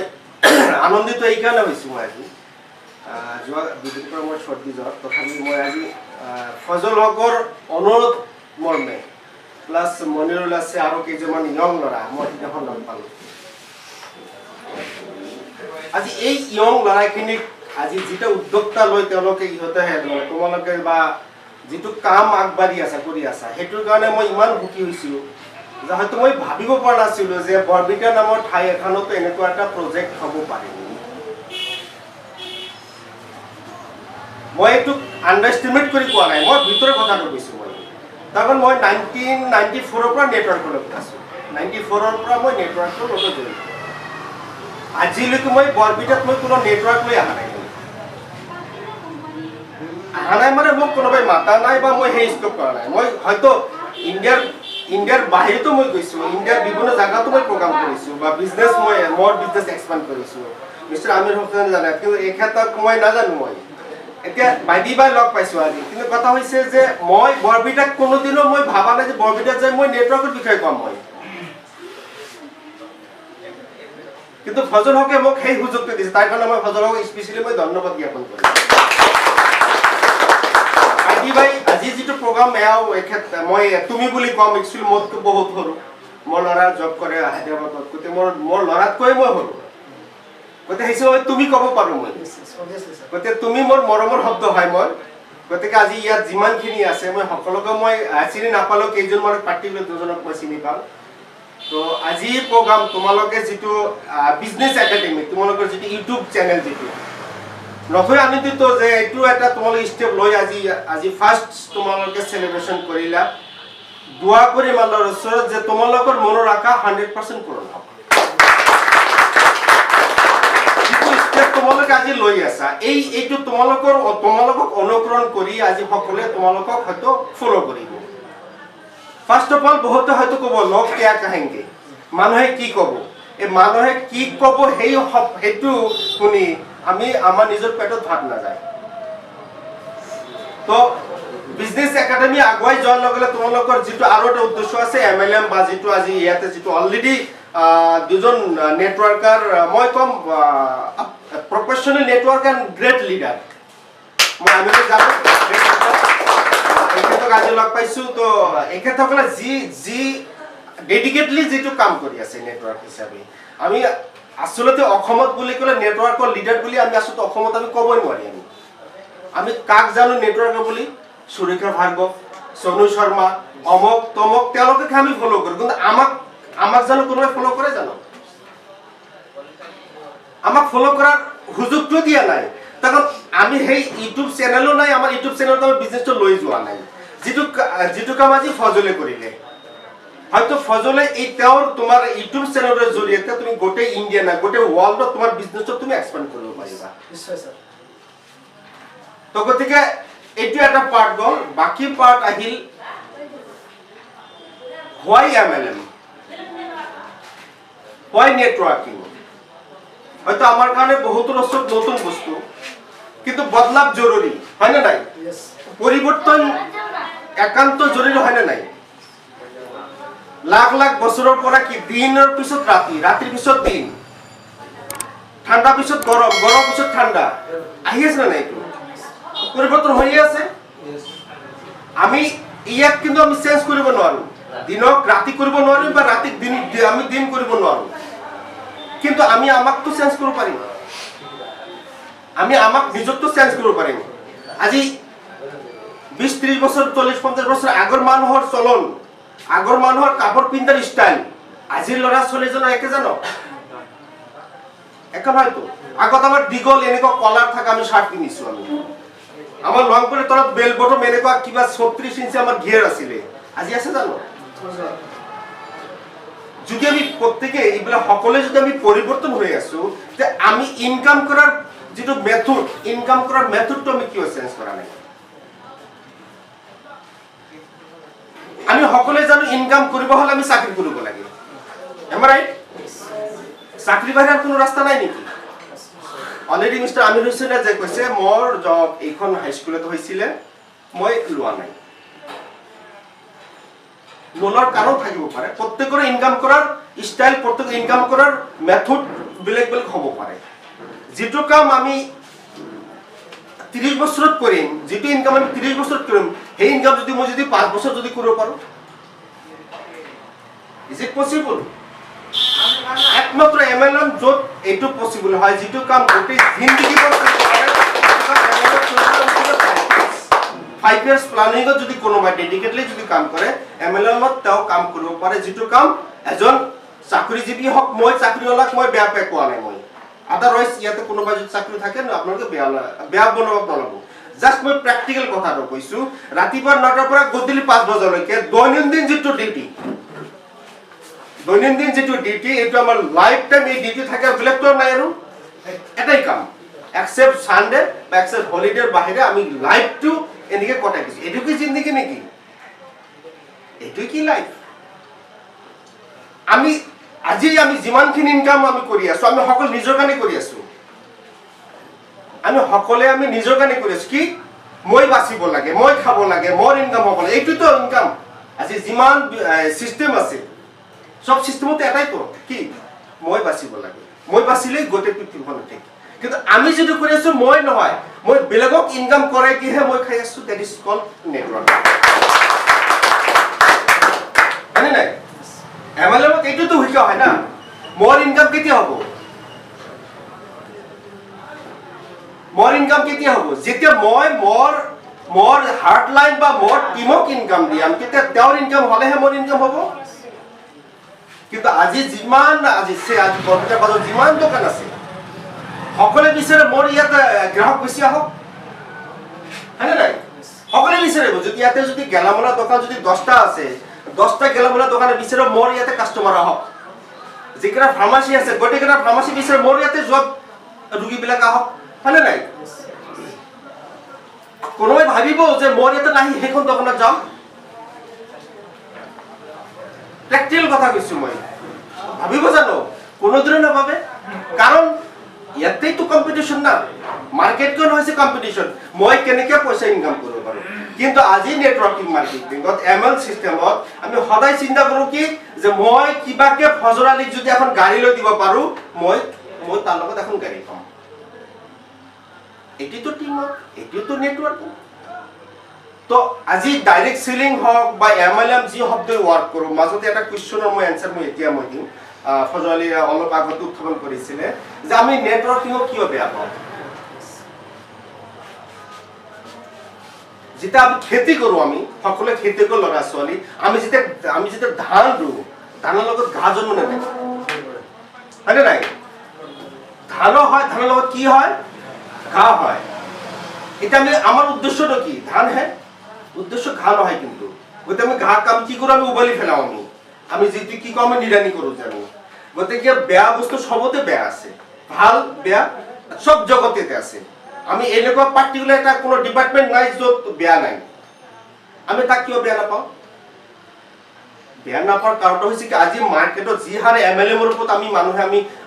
আনন্দিত এইকাৰণে হৈছোঁ মই আজি যোৱা দুদিন পৰা মই চৰ্দি জ্বৰ তথাপি মই আজি ফজল হকৰ অনুৰোধ মৰ্মে প্লাছ মনিৰুল আছে আৰু কেইজনমান ইয়ং ল'ৰা মই সিদিনাখন লগ পালোঁ আজি এই ইয়ং ল'ৰাখিনিক আজি যিটো উদ্যোক্তা লৈ তেওঁলোকে ইহঁতে তোমালোকে বা যিটো কাম আগবাঢ়ি আছা কৰি আছা সেইটোৰ কাৰণে মই ইমান সুখী হৈছিলোঁ যে হয়তো মই ভাবিব পৰা নাছিলোঁ যে বৰবিটা নামৰ ঠাই এখনতো এনেকুৱা এটা প্ৰজেক্ট হ'ব পাৰে মই এইটোক আণ্ডাৰষ্টিমেট কৰি কোৱা নাই মই ভিতৰৰ কথাটো কৈছোঁ মই কাৰণ মই 1994 পৰা নেটৱৰ্কৰ লগত আছোঁ 94ৰ পৰা মই নেটৱৰ্কৰ লগত জড়িত আজিলৈকে মই বৰবিটাত মই কোনো নেটৱৰ্ক লৈ অহা নাই মানে মোক কোনোবাই মাতা নাই বা মই সেই স্কোপ কৰা নাই মই হয়তো ইণ্ডিয়াৰ বাহিৰতো মই গৈছোঁ ইণ্ডিয়াৰ বিভিন্ন জাগাতো মই প্ৰগ্ৰাম কৰিছোঁ বা বিজনেছ মই মোৰ বিজনেছ এক্সপাণ্ড কৰিছোঁ মিষ্টাৰ আমিৰ হুছেইন জানে কিন্তু এই ক্ষেত্ৰত মই নাজানো মই এতিয়া বাইদি বাই লগ পাইছোঁ আজি কিন্তু কথা হৈছে যে মই বৰবিটাক কোনোদিনো মই ভাবা নাই যে বৰবিটাত যে মই নেটৱৰ্কৰ বিষয়ে ক'ম মই কিন্তু ফজল হকে মোক সেই সুযোগটো দিছে তাৰ কাৰণে মই ফজল হকক স্পেচিয়েলি মই ধন্যবাদ জ্ঞাপন কৰিম বাইদি বাই আজি যিটো প্ৰগ্ৰাম এয়াও মই তুমি বুলি ক'ম একচুৱেলি মোতকৈ বহুত সৰু মোৰ ল'ৰা জব কৰে হায়দৰাবাদত গতিকে মোৰ ল'ৰাতকৈ মই সৰু গতিকে সেই হিচাপে তুমি ক'ব পাৰোঁ মই গতিকে তুমি মোৰ মৰমৰ শব্দ হয় মই গতিকে আজি ইয়াত যিমানখিনি আছে মই সকলোকে মই চিনি নাপালেও কেইজনমান পাৰ্টিকুলাৰ দুজনক মই চিনি পাওঁ তো আজি প্ৰগ্ৰাম তোমালোকে যিটো বিজনেছ একাডেমি তোমালোকৰ যিটো ইউটিউব চেনেল যিটো নথৈ আনন্দিত যে এইটো এটা তোমালোকে ষ্টেপ লৈ আজি ফাৰ্ষ্ট তোমালোকে চেলিব্ৰেশ্যন কৰিলা দোৱা কৰি মালৰ ওচৰত যে তোমালোকৰ মনৰ আশা 100% পূৰণ হ'ব তোমালোকে আজি লৈ আছা এইটো তোমালোকক অনুকৰণ কৰি আজি সকলোৱে তোমালোকক হয়তো ফলো কৰিব ফাৰ্ষ্ট অফ অল বহুতে হয়তো ক'ব লোক কিয়া কাহেংগে মানুহে কি ক'ব এই মানুহে কি ক'ব সেইটো শুনি আমাৰ নিজৰ পেটত ভাত নাযায় তো বিজনেছ একাডেমি আগুৱাই যোৱাৰ লগে তোমালোকৰ যিটো আৰু এটা উদ্দেশ্য আছে MLM বা যিটো আজি ইয়াতে যিটো অলৰেডি দুজন নেটৱৰ্কাৰ মই ক'ম professional network and great leader মই আমি জানো এখেতক আজি লগ পাইছোঁ তো এখেতসকলে যি ডেডিকেটলি যিটো কাম কৰি আছে নেটৱৰ্ক হিচাপে আমি আচলতে অসমত বুলি ক'লে নেটৱৰ্কৰ লিডাৰ বুলি আমি আচলতে অসমত আমি ক'বই নোৱাৰি আমি কাক জানো নেটৱৰ্কাৰ বুলি সুৰেখা ভাৰ্গৱ সোনু শৰ্মা অমক তমক তেওঁলোকে আমি ফলো কৰোঁ কিন্তু আমাক জানো কোনোবাই ফলো কৰে জানো আমাক ফলো কৰাৰ সুযোগটো দিয়া নাই তখন আমি সেই ইউটিউব চেনেলো নাই আমাৰ ইউটিউব চেনেলত আমি বিজনেছটো লৈ যোৱা নাই যিটো কাম আজি ফজলে কৰিলে হয়তো ফজলে এই তেওঁৰ তোমাৰ ইউটিউব চেনেলৰ জৰিয়তে তুমি গোটেই ইণ্ডিয়া না গোটেই ৱৰ্ল্ডত তোমাৰ বিজনেছটো তুমি এক্সপেণ্ড কৰিব পাৰিবা নিশ্চয় স্যাৰ তো গতিকে এইটো এটা পাৰ্ট গ'ল বাকী পাৰ্ট আহিল হোৱাই MLM হোৱাই নেটৱৰ্কিং হয়তো আমার কারণে বহুত নতুন বস্তু কিন্তু বদলাব জরুরি হয় না নাই পরিবর্তন একান্ত জরুরি হয় না নাই লাখ লাখ বছরের পর কি দিনের পিছত রাতির পিছত দিন ঠান্ডা পিছত গরম গরম পিছত ঠান্ডা আহি আছে না নাই পরিবর্তন হয়ে আছে আমি ইয়াক কিন্তু আমি চেঞ্জ কৰিব নোৱাৰো দিনক ৰাতি কৰিব নোৱাৰো বা ৰাতিক দিন আমি দিন কৰিব নোৱাৰো কিন্তু আমি আমাকতো চেঞ্জ কৰিব পাৰিম আমি আমাক নিজকতো চেঞ্জ কৰিব পাৰিম আজি 20-30 বছৰ 40-50 বছৰ আগৰ মানুহৰ চলন আগৰ মানুহৰ কাপোৰ পিন্ধাৰ ষ্টাইল আজিৰ ল'ৰা ছোৱালীজনৰ একে জানো একে হয়তো আগত আমাৰ দীঘল এনেকুৱা কলাৰ থকা আমি শাৰ্ট কিনিছো আমি আমাৰ লংপুৰৰ তলত বেল বটম এনেকুৱা কিবা 36 ইঞ্চি আমাৰ ঘেৰ আছিলে আজি আছে জানো যদি আমি প্রত্যেকে এইবিলাক সকলে যদি আমি পরিবর্তন হয়ে আছো তে আমি ইনকাম করার যেটো মেথড ইনকাম করার মেথডটো আমি কিয় চেঞ্জ করা নাই আমি সকলে জানো ইনকাম কৰিব হলে আমি চাকৰি কৰিব লাগে এম ৰাইট চাকৰি বাহিৰে কোনো ৰাস্তা নাই নেকি অলৰেডি মিস্টাৰ আমিৰ হুছেইনে যে কৈছে মোৰ জব এইখন হাই স্কুলত হৈছিলে মই লোৱা নাই লোনৰ কাৰণ থাকিব পাৰে প্ৰত্যেকৰে ইনকাম কৰাৰ ষ্টাইল প্ৰত্যেক ইনকাম কৰাৰ মেথড বেলেগ বেলেগ হ'ব পাৰে যেটো কাম আমি 30 বছৰত কৰিম যেটো ইনকাম আমি 30 বছৰত কৰিম সেই ইনকাম যদি মই যদি 5 বছৰ যদি কৰিব পাৰো ইজ ইট পসিবল একমাত্ৰ এমএলএম যত এইটো পসিবল হয় যেটো কাম গোটেই জিন্দগী কৰিব পাৰে 5 years planning যদি কোনোবা ডেডিকেটলি যদি কাম কৰে এমএলএমত তেও কাম কৰিব পাৰে যেটো কাম এজন চাকৰিজীৱী হক মই চাকৰিওয়ালাক মই বেয়া পাই কোৱা নাই মই আদাৰওয়াইজ ইয়াতে কোনোবা যদি চাকৰি থাকে না আপোনালোকে বেয়া বনাব নলব জাস্ট মই প্ৰ্যাকটিক্যাল কথাটো কৈছো ৰাতিপুৱা 9টাৰ পৰা গধূলি 5 বজালৈকে দৈনন্দিন যেটো ডিউটি এইটো আমাৰ লাইফ টাইম এই ডিউটি থাকে বেলেগটো নাই আৰু এটাই কাম এক্সেপ্ট সানডে বা এক্সেপ্ট হলিডেৰ বাহিৰে আমি লাইফটো এনেকে কটাই দিছো এটো কি জিন্দগী নেকি এটো কি লাইফ আমি আজি আমি যিমানখিনি ইনকাম আমি কৰি আছো আমি সকল নিজৰ কাৰণে কৰি আছো আমি সকলে আমি নিজৰ কাৰণে কৰি আছো কি মই বাচিব লাগে মই খাব লাগে মোৰ ইনকাম হ'ব লাগে এইটো তো ইনকাম আজি যিমান সিস্টেম আছে সব সিস্টেমতে এটাই তো কি মই বাচিব লাগে মই বাচিলেই গোটেই পৃথিৱীখন ঠিক কিন্তু আমি যেটো কৰি আছো মই নহয় মই বেলেগক ইনকাম কৰাই কিহে মই খাই আছো দ্যাট ইজ কল্ড নেটৱৰ্ক আনে নাই এমএলএমত এইটো তো হিকা হয় না মোৰ ইনকাম কেতিয়া হ'ব মোৰ ইনকাম কেতিয়া হ'ব যেতিয়া মই মোৰ হাৰ্ট লাইন বা মোৰ টিমক ইনকাম দিয়াম কেতিয়া তেওঁৰ ইনকাম হলেহে মোৰ ইনকাম হ'ব কিন্তু আজি যিমান আজি কম্পিউটাৰ বজাৰত যিমান দোকান আছে সকলে বিচাৰে মোৰ ইয়াতে গ্ৰাহক বেছি আহক হয়নে নাই সকলে বিচাৰিব যদি ইয়াতে যদি গেলামালৰ দোকান যদি 10টা আছে 10টা গেলামালৰ দোকানে বিচাৰে মোৰ ইয়াতে কাস্টমাৰ আহক যিকৰা ফাৰ্মাসী আছে গোটেইকেইটা ফাৰ্মাসী বিচাৰে মোৰ ইয়াতে জব ৰোগীবিলাক আহক হয়নে নাই কোনোবাই ভাবিব যে মোৰ ইয়াতে নাহি সেইখন দোকানত যাম প্ৰ্যাকটিক্যাল কথা কৈছো মই ভাবিব জানো কোনোদিনে নাভাবে কাৰণ ইয়াতেই তো কম্পিটিশন না মাৰ্কেটখন হৈছে কম্পিটিশন মই কেনেকে পয়সা ইনকাম কৰিব পাৰো কিন্তু আজি নেটৱৰ্কিং মাৰ্কেটিংত এমএল সিস্টেমত আমি সদায় চিন্তা কৰো কি যে মই কিবাকে ফজৰালিক যদি এখন গাড়ী লৈ দিব পাৰো মই তাৰ লগত এখন গাড়ী পাম এটি তো টিম এটি তো নেটৱৰ্ক তো আজি ডাইৰেক্ট সেলিং হক বা এমএলএম জি শব্দ ওয়াৰ্ক কৰো মাজতে এটা কোৱেশ্চনৰ মই আনসাৰ মই এতিয়া মই দিম ফজলি অলপ আগত উত্থাপন কৰিছিলে যে আমি নেটৱৰ্কিং কিয় বেয়া পাওঁ যেতিয়া আমি খেতি কৰো আমি সকলে খেতি কৰো লৰা ছোৱালী আমি যেতিয়া ধান ৰুও ধানৰ লগত ঘাঁহ জন্ম নেবে হয়নে নাই ধান হয় ধানৰ লগত কি হয় ঘাঁহ হয় এটা আমি আমাৰ উদ্দেশ্যটো কি ধান হে উদ্দেশ্য ঘাঁহ নহয় কিন্তু গতিকে আমি ঘাঁহ কাম কি কৰো আমি উবালি ফেলাও আমি যেটি কি কম নিৰানি কৰো জানো গতিকে বেয়া বস্তু সবতে বেয়া আছে ভাল বেয়া সব জগতেতে আছে আমি এনেকুৱা পার্টিকুলার এটা কোনো ডিপার্টমেন্ট নাই যত বেয়া নাই আমি তাক কিয় বেয়া নাপাওঁ বেয়া নাপাৰ কাৰণটো হৈছে কি আজি মাৰ্কেটত যি হাৰে এমএলএম ৰ ওপৰত আমি মানুহে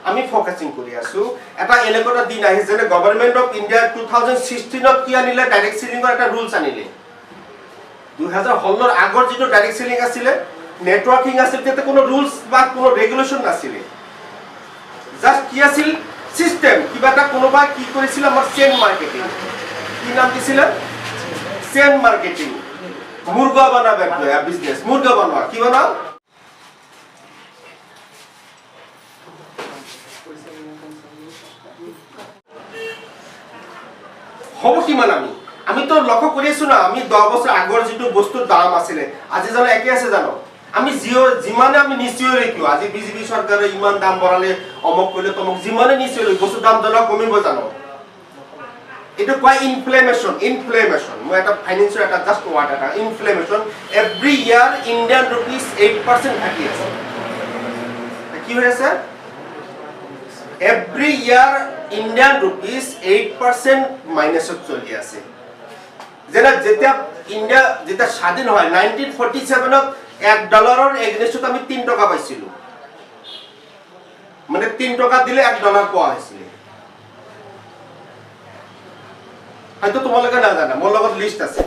আমি ফোকাসিং কৰি আছো এটা এলেকটা দিন আহি যেনে গভৰ্ণমেন্ট অফ ইন্ডিয়া 2016 কি আনিলে ডাইৰেক্ট সেলিংৰ এটা ৰুলস আনিলে 2016 ৰ আগৰ যেটো ডাইৰেক্ট সেলিং আছিল নেটৱৰ্কিং আছিল তেতে কোনো ৰুলস বা কোনো ৰেগুলেশন নাছিল জাস্ট কি আছিল সিস্টেম কিবাটা কোনোবা কি কৰিছিল আমাৰ চেইন মাৰ্কেটিং কি নাম দিছিল চেইন মাৰ্কেটিং মুৰ্গা বনাবে বিজনেস মুৰ্গা বনোৱা কি বনাও হ'ব কিমান আমি আমি তো লক্ষ্য কৰি আছো না, আমি 10 বছৰ আগৰ যিটো বস্তুৰ দাম আছিলে আজি জানো একে আছে জানো? আমি যিমানে আমি নিশ্চয় কিয় আজি বিজেপি চৰকাৰে ইমান দাম বঢ়ালে, অমক কৰিলে তমক, যিমানে নিশ্চয় বস্তুৰ দাম জানো কমিব জানো? এটা কয় ইনফ্লেমেশন মই এটা ফাইনেন্সিয়াল এটা জাস্ট ওয়ার্ড এটা inflation every year Indian rupees 8% ঘাটি আছে কি হৈ আছে এভরি ইয়ার ইন্ডিয়ান রুপিস 8% মাইনাসত চলি আছে যেটা যেতিয়া ইন্ডিয়া যেটা স্বাধীন হয় 1947 ত $1 এগেইনস্টত আমি 3 টকা পাইছিলো মানে 3 টকা দিলে $1 পোৱা হৈছিল হয়তো তোমালোকে না জানা মোৰ লগত লিষ্ট আছে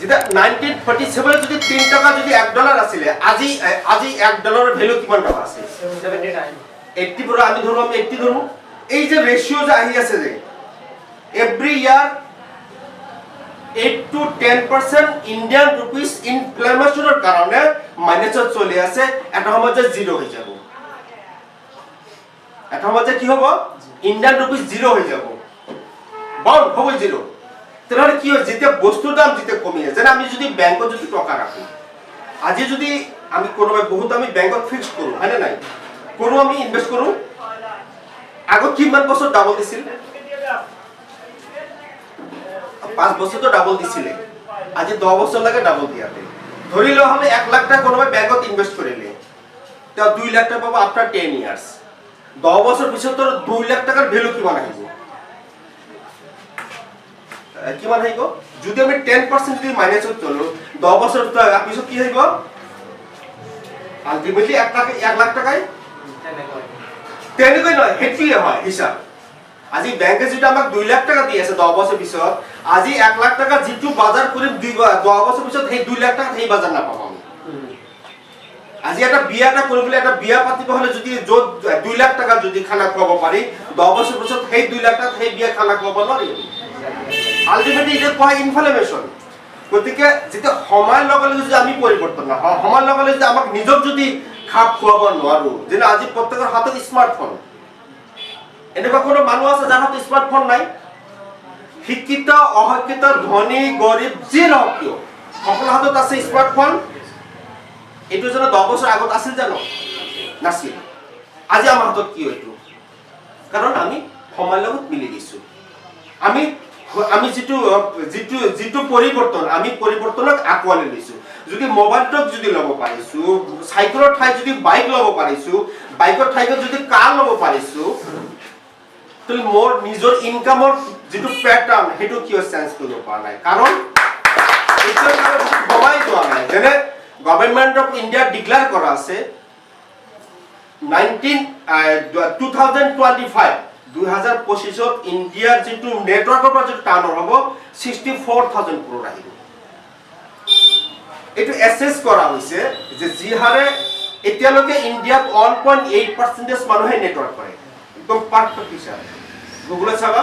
যেটা 1947 যদি 3 টাকা যদি $1 আছিল আজি $1 এর ভ্যালু কিমান টাকা আছে 79 80 পুরো আমি ধরব আমি 80 ধরব এই যে রেশিও যে আহি আছে যে every year 8 to 10% Indian rupees ইনফ্লেমেশনের কারণে মাইনাসত চলি আছে এটা সময় যে জিরো হয়ে যাব এটা সময় যে কি হবে ইন্ডিয়ান রুপিস জিরো হয়ে যাব বাউন্ড হবে জিরো তাহলে কি হয় যেটা বস্তুর দাম যেটা কমে যায় আমি যদি ব্যাংকত যদি টাকা রাখি আজি যদি আমি কোনোবাই বহুত আমি ব্যাংকত ফিক্স করু হয় না নাই করু আমি ইনভেস্ট করু আগত কিমান বছর ডাবল দিছিল 5 বছর তো ডাবল দিছিল আজি 10 বছর লাগে ডাবল দিয়াতে ধরি লো আমি 1 লাখ টাকা কোনোবাই ব্যাংকত ইনভেস্ট করিলে তো 2 লাখ টাকা পাবো আফটার 10 ইয়ার্স 10 বছর পিছত তোর 2 লাখ টাকার ভ্যালু কিমান আহিব কিমান হইব যদি আমি 10% যদি মাইনাস চলো 10 বছর পিছত কি হইব আলটিমেটলি 1 লাখ টাকায় তেনেকৈ নয় হেটিয়ে হয় হিসাব আজি ব্যাংকে যেটা আমাক 2 লাখ টাকা দি আছে 10 বছর পিছত আজি 1 লাখ টাকা যেটু বাজার করিম 10 বছর পিছত সেই 2 লাখ টাকা সেই বাজার না পাবো আমি আজি এটা বিয়াটা কৰিবলৈ এটা বিয়া পাতিব হলে যদি 2 লাখ টাকা যদি খানা খাব পাৰি 10 বছৰ পিছত সেই 2 লাখ টাকা সেই বিয়া খানা খাব নোৱাৰি আলটিমেটলি এটা কয় ইনফ্লেমেশন গতিকে যেটা সময় লগালে যদি আমি পরিবর্তন না সময় লগালে যদি আমাক নিজক যদি খাপ খুৱাব নোৱাৰো যেনে আজি প্ৰত্যেকৰ হাতত স্মাৰ্টফোন এনেকুৱা কোনো মানুহ আছে যাৰ হাতত স্মাৰ্টফোন নাই শিক্ষিত অশিক্ষিত ধনী গৰীব যি নহওক কিয় সকলো হাতত আছে স্মাৰ্টফোন এটো যেন 10 বছৰ আগত আছিল জানো নাছিল আজি আমাৰ হাতত কি হইতো কাৰণ আমি সময় লগত মিলি দিছো আমি যেটো পৰিবৰ্তন আমি পৰিবৰ্তনক আকোৱালি লৈছো যদি মোবাইলটক যদি লব পাৰিছো সাইকেলৰ ঠাই যদি বাইক লব পাৰিছো বাইকৰ ঠাইত যদি কাৰ লব পাৰিছো তাহলে মোৰ নিজৰ ইনকামৰ যেটো প্যাটাৰ্ন হেতু কিয় চেঞ্জ কৰিব পৰা নাই কাৰণ এইটো বমাই যোৱা নাই যেনে গভৰ্নমেন্ট অফ ইন্ডিয়া ডিক্লেয়াৰ কৰা আছে 2025 ইন্ডিয়াৰ যেটো নেটৱৰ্কৰ পৰা যেটো টাৰ্নঅভাৰ হ'ব 64000 crore আহিব এটো এসেস কৰা হৈছে যে জিহাৰে এতিয়ালৈকে ইন্ডিয়াত 1.8% মানুহে নেটৱৰ্ক কৰে একদম পাৰফেক্ট হিসাব গুগলত চাবা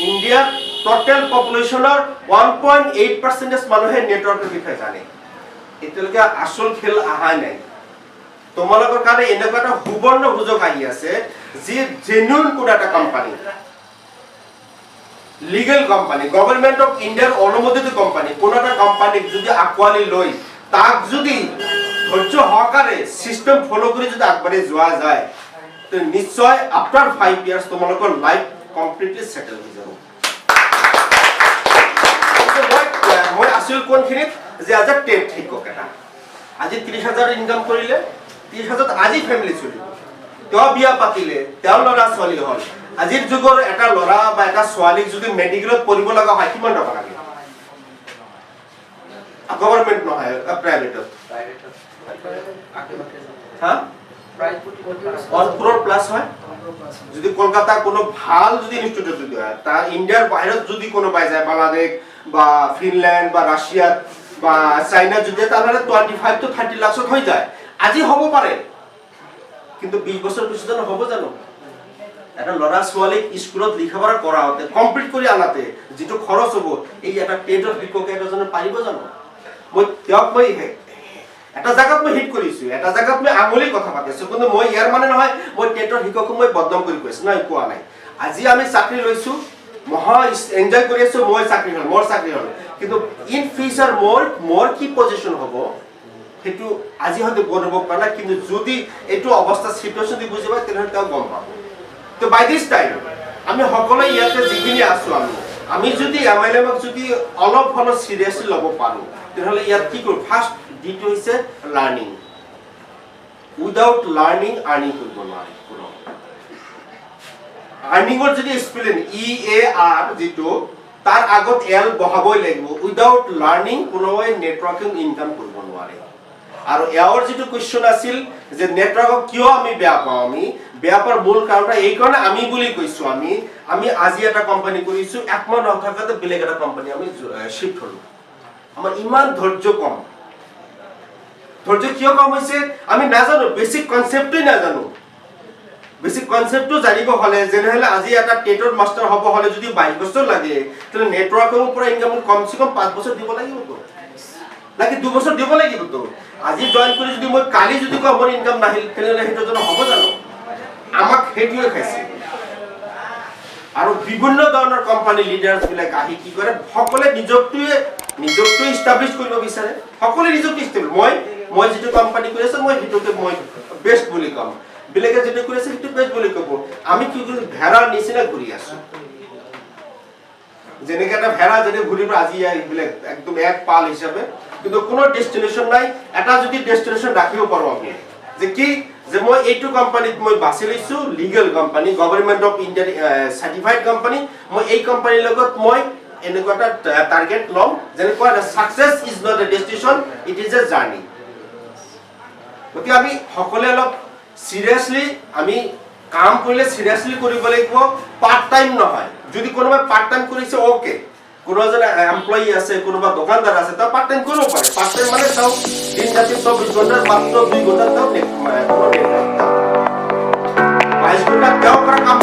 ইন্ডিয়াৰ টোটাল পপুলেশনৰ 1.8% মানুহে নেটৱৰ্কৰ বিষয়ে জানে এতিয়ালৈকে আসল খেল আহা নাই তোমালোকৰ কাৰণে এনেকুৱা এটা সুবৰ্ণ সুযোগ আহি আছে যে জেনুইন কোন এটা company legal company government of ইন্ডিয়ার অনুমোদিত কোম্পানী কোন একটা কোম্পানী যদি আকোৱালি লয় তাক যদি ধৈৰ্য সহকাৰে সিস্টেম ফলো কৰি যদি আগবাঢ়ি যোৱা যায় তো নিশ্চয় আফটাৰ 5 ইয়াৰ্স তোমালোকৰ লাইফ কমপ্লিটলি সেটেল হৈ যাব মই আসল কোনখিনিত যে আজি টেপ ঠিক কৰা আজি 30000 ইনকাম কৰিলে 30000 আজি ফ্যামিলি চলিব তেও বিয়া পাতিলে তেও লৰা ছোৱালী হল আজিৰ যুগৰ এটা লৰা বা এটা ছোৱালীক যদি মেডিকেলত পঢ়িব লগা হয় কিমান টকা লাগে গভৰ্নমেন্ট নহয় প্ৰাইভেটত হ্যাঁ 1 crore প্লাস হয় যদি কলকাতা কোনো ভাল যদি ইনস্টিটিউট যদি হয় তা ইন্ডিয়ার বাইরে যদি কোনো পাই যায় বাংলাদেশ বা ফিনল্যান্ড বা রাশিয়া বা চাইনা যদি তাহলে 25 to 30 লাখ হৈ যায় আজি হ'ব পাৰে কিন্তু 20 বছৰ পিছত হ'ব জানো এটা লৰা ছোৱালীক স্কুলত লিখাপঢ়া কৰাওতে কমপ্লিট কৰি আনাতে যেটো খৰচ হ'ব এই এটা টেটৰ শিক্ষক এজন পাৰিব জানো মই এটা জায়গাত মই হিট কৰিছো এটা জায়গাত মই আঙুলি কথা পাতিছো কিন্তু মই ইয়াৰ মানে নহয় মই টেটৰ শিক্ষক মই বদনাম কৰি কৈছো নাই কোৱা নাই আজি আমি চাকৰি লৈছো মহা এনজয় কৰি আছো মই চাকৰি হ'ল কিন্তু ইন ফিউচাৰ মোৰ কি পজিশন হ'ব সেইটো আজি হয়তো বনাব পৰা নাই কিন্তু যদি এইটো অৱস্থা সিচুৱেশ্যন দি বুজি পায় তেনেহ'লে তেওঁ গম পাব তো বাই দিছ টাইম আমি সকলোৱে ইয়াতে যিখিনি আছো আমি যদি এমএলএমক যদি অলপ হলেও সিৰিয়াছলি ল'ব পাৰো তেনেহ'লে ইয়াত কি কৰোঁ ফাৰ্ষ্ট ডিটো হৈছে লাৰ্নিং উইদাউট লাৰ্নিং আৰ্নিং কৰিব নোৱাৰি কোনো আৰ্নিঙৰ যদি স্পেলিং EAR যিটো তাৰ আগত L বহাবই লাগিব উইদাউট লাৰ্নিং কোনোৱে নেটৱৰ্কিং ইনকাম কৰিব নোৱাৰে আৰু ইয়াৰ যিটো কোৱেশ্চন আছিল যে নেটৱৰ্কক কিয় আমি বেয়া পাওঁ আমি বেয়া পাৰ মূল কাৰণটা এই কাৰণে আমি বুলি কৈছো আমি আজি এটা কোম্পানী কৰিছো একমাহ নথকাতে বেলেগ এটা কোম্পানী আমি শিফট হলো আমাৰ ইমান ধৈৰ্য কম ধৈৰ্য কিয় কম হৈছে আমি নাজানো বেসিক কনসেপ্টই নাজানো বেসিক কনসেপ্টটো জানিব হলে যেনেহলে আজি এটা টেটৰ মাস্টাৰ হ'ব হলে যদি 22 বছৰ লাগে তেনে নেটৱৰ্কৰ পৰা ইনকাম কমসে কম 5 বছৰ দিব লাগিব তো নাকি 2 বছৰ দিব লাগিব তো আজি জয়েন কৰি যদি মই কালি যদি কম মোৰ ইনকাম নাহিল তেনে হেটো জন হ'ব জানো আমাক হেতুৱে খাইছে আৰু বিভিন্ন ধৰণৰ কোম্পানী লিডাৰছ বিলাক আহি কি কৰে সকলে নিজকটোৱে এস্টাবলিশ কৰিব বিচাৰে সকলে নিজকে ষ্টেবল মই যেটো কোম্পানী কৰি আছে মই হেতুকে মই বেস্ট বুলি কম বেলেগে যেটো কৰি আছে হেতু বেস্ট বুলি কব আমি কি কৰি ভেড়াৰ নিচিনা ঘূৰি আছো যেনেকে এটা ভেড়া যেনে ঘূৰিব আজি এইবিলাক একদম এক পাল হিচাপে কিন্তু কোনো ডেস্টিনেশন নাই এটা যদি ডেস্টিনেশন ৰাখিব পাৰো আমি যে কি যে মই এইটো কোম্পানীত মই বাছি লৈছো legal company government of India সাৰ্টিফাইড company মই এই কোম্পানীৰ লগত মই এনেকুৱা এটা টাৰ্গেট লম যেনেকুৱা success is not a destination it is a journey গতি আমি সকলে অলপ সিৰিয়াসলি আমি কাম কৰিলে সিৰিয়াসলি কৰিব লাগিব পাৰ্ট টাইম নহয় যদি কোনোবা পাৰ্ট টাইম কৰিছে ওকে কোনোজন এমপ্লয়ি আছে কোনোবা দোকানদাৰ আছে তা পাৰ্ট টাইম কৰিব পাৰে পাৰ্ট টাইম মানে তাও দিন ৰাতি 24 ঘণ্টাৰ মাত্ৰ 2 ঘণ্টা তাও 22 ঘণ্টা তেওঁ কৰা কাম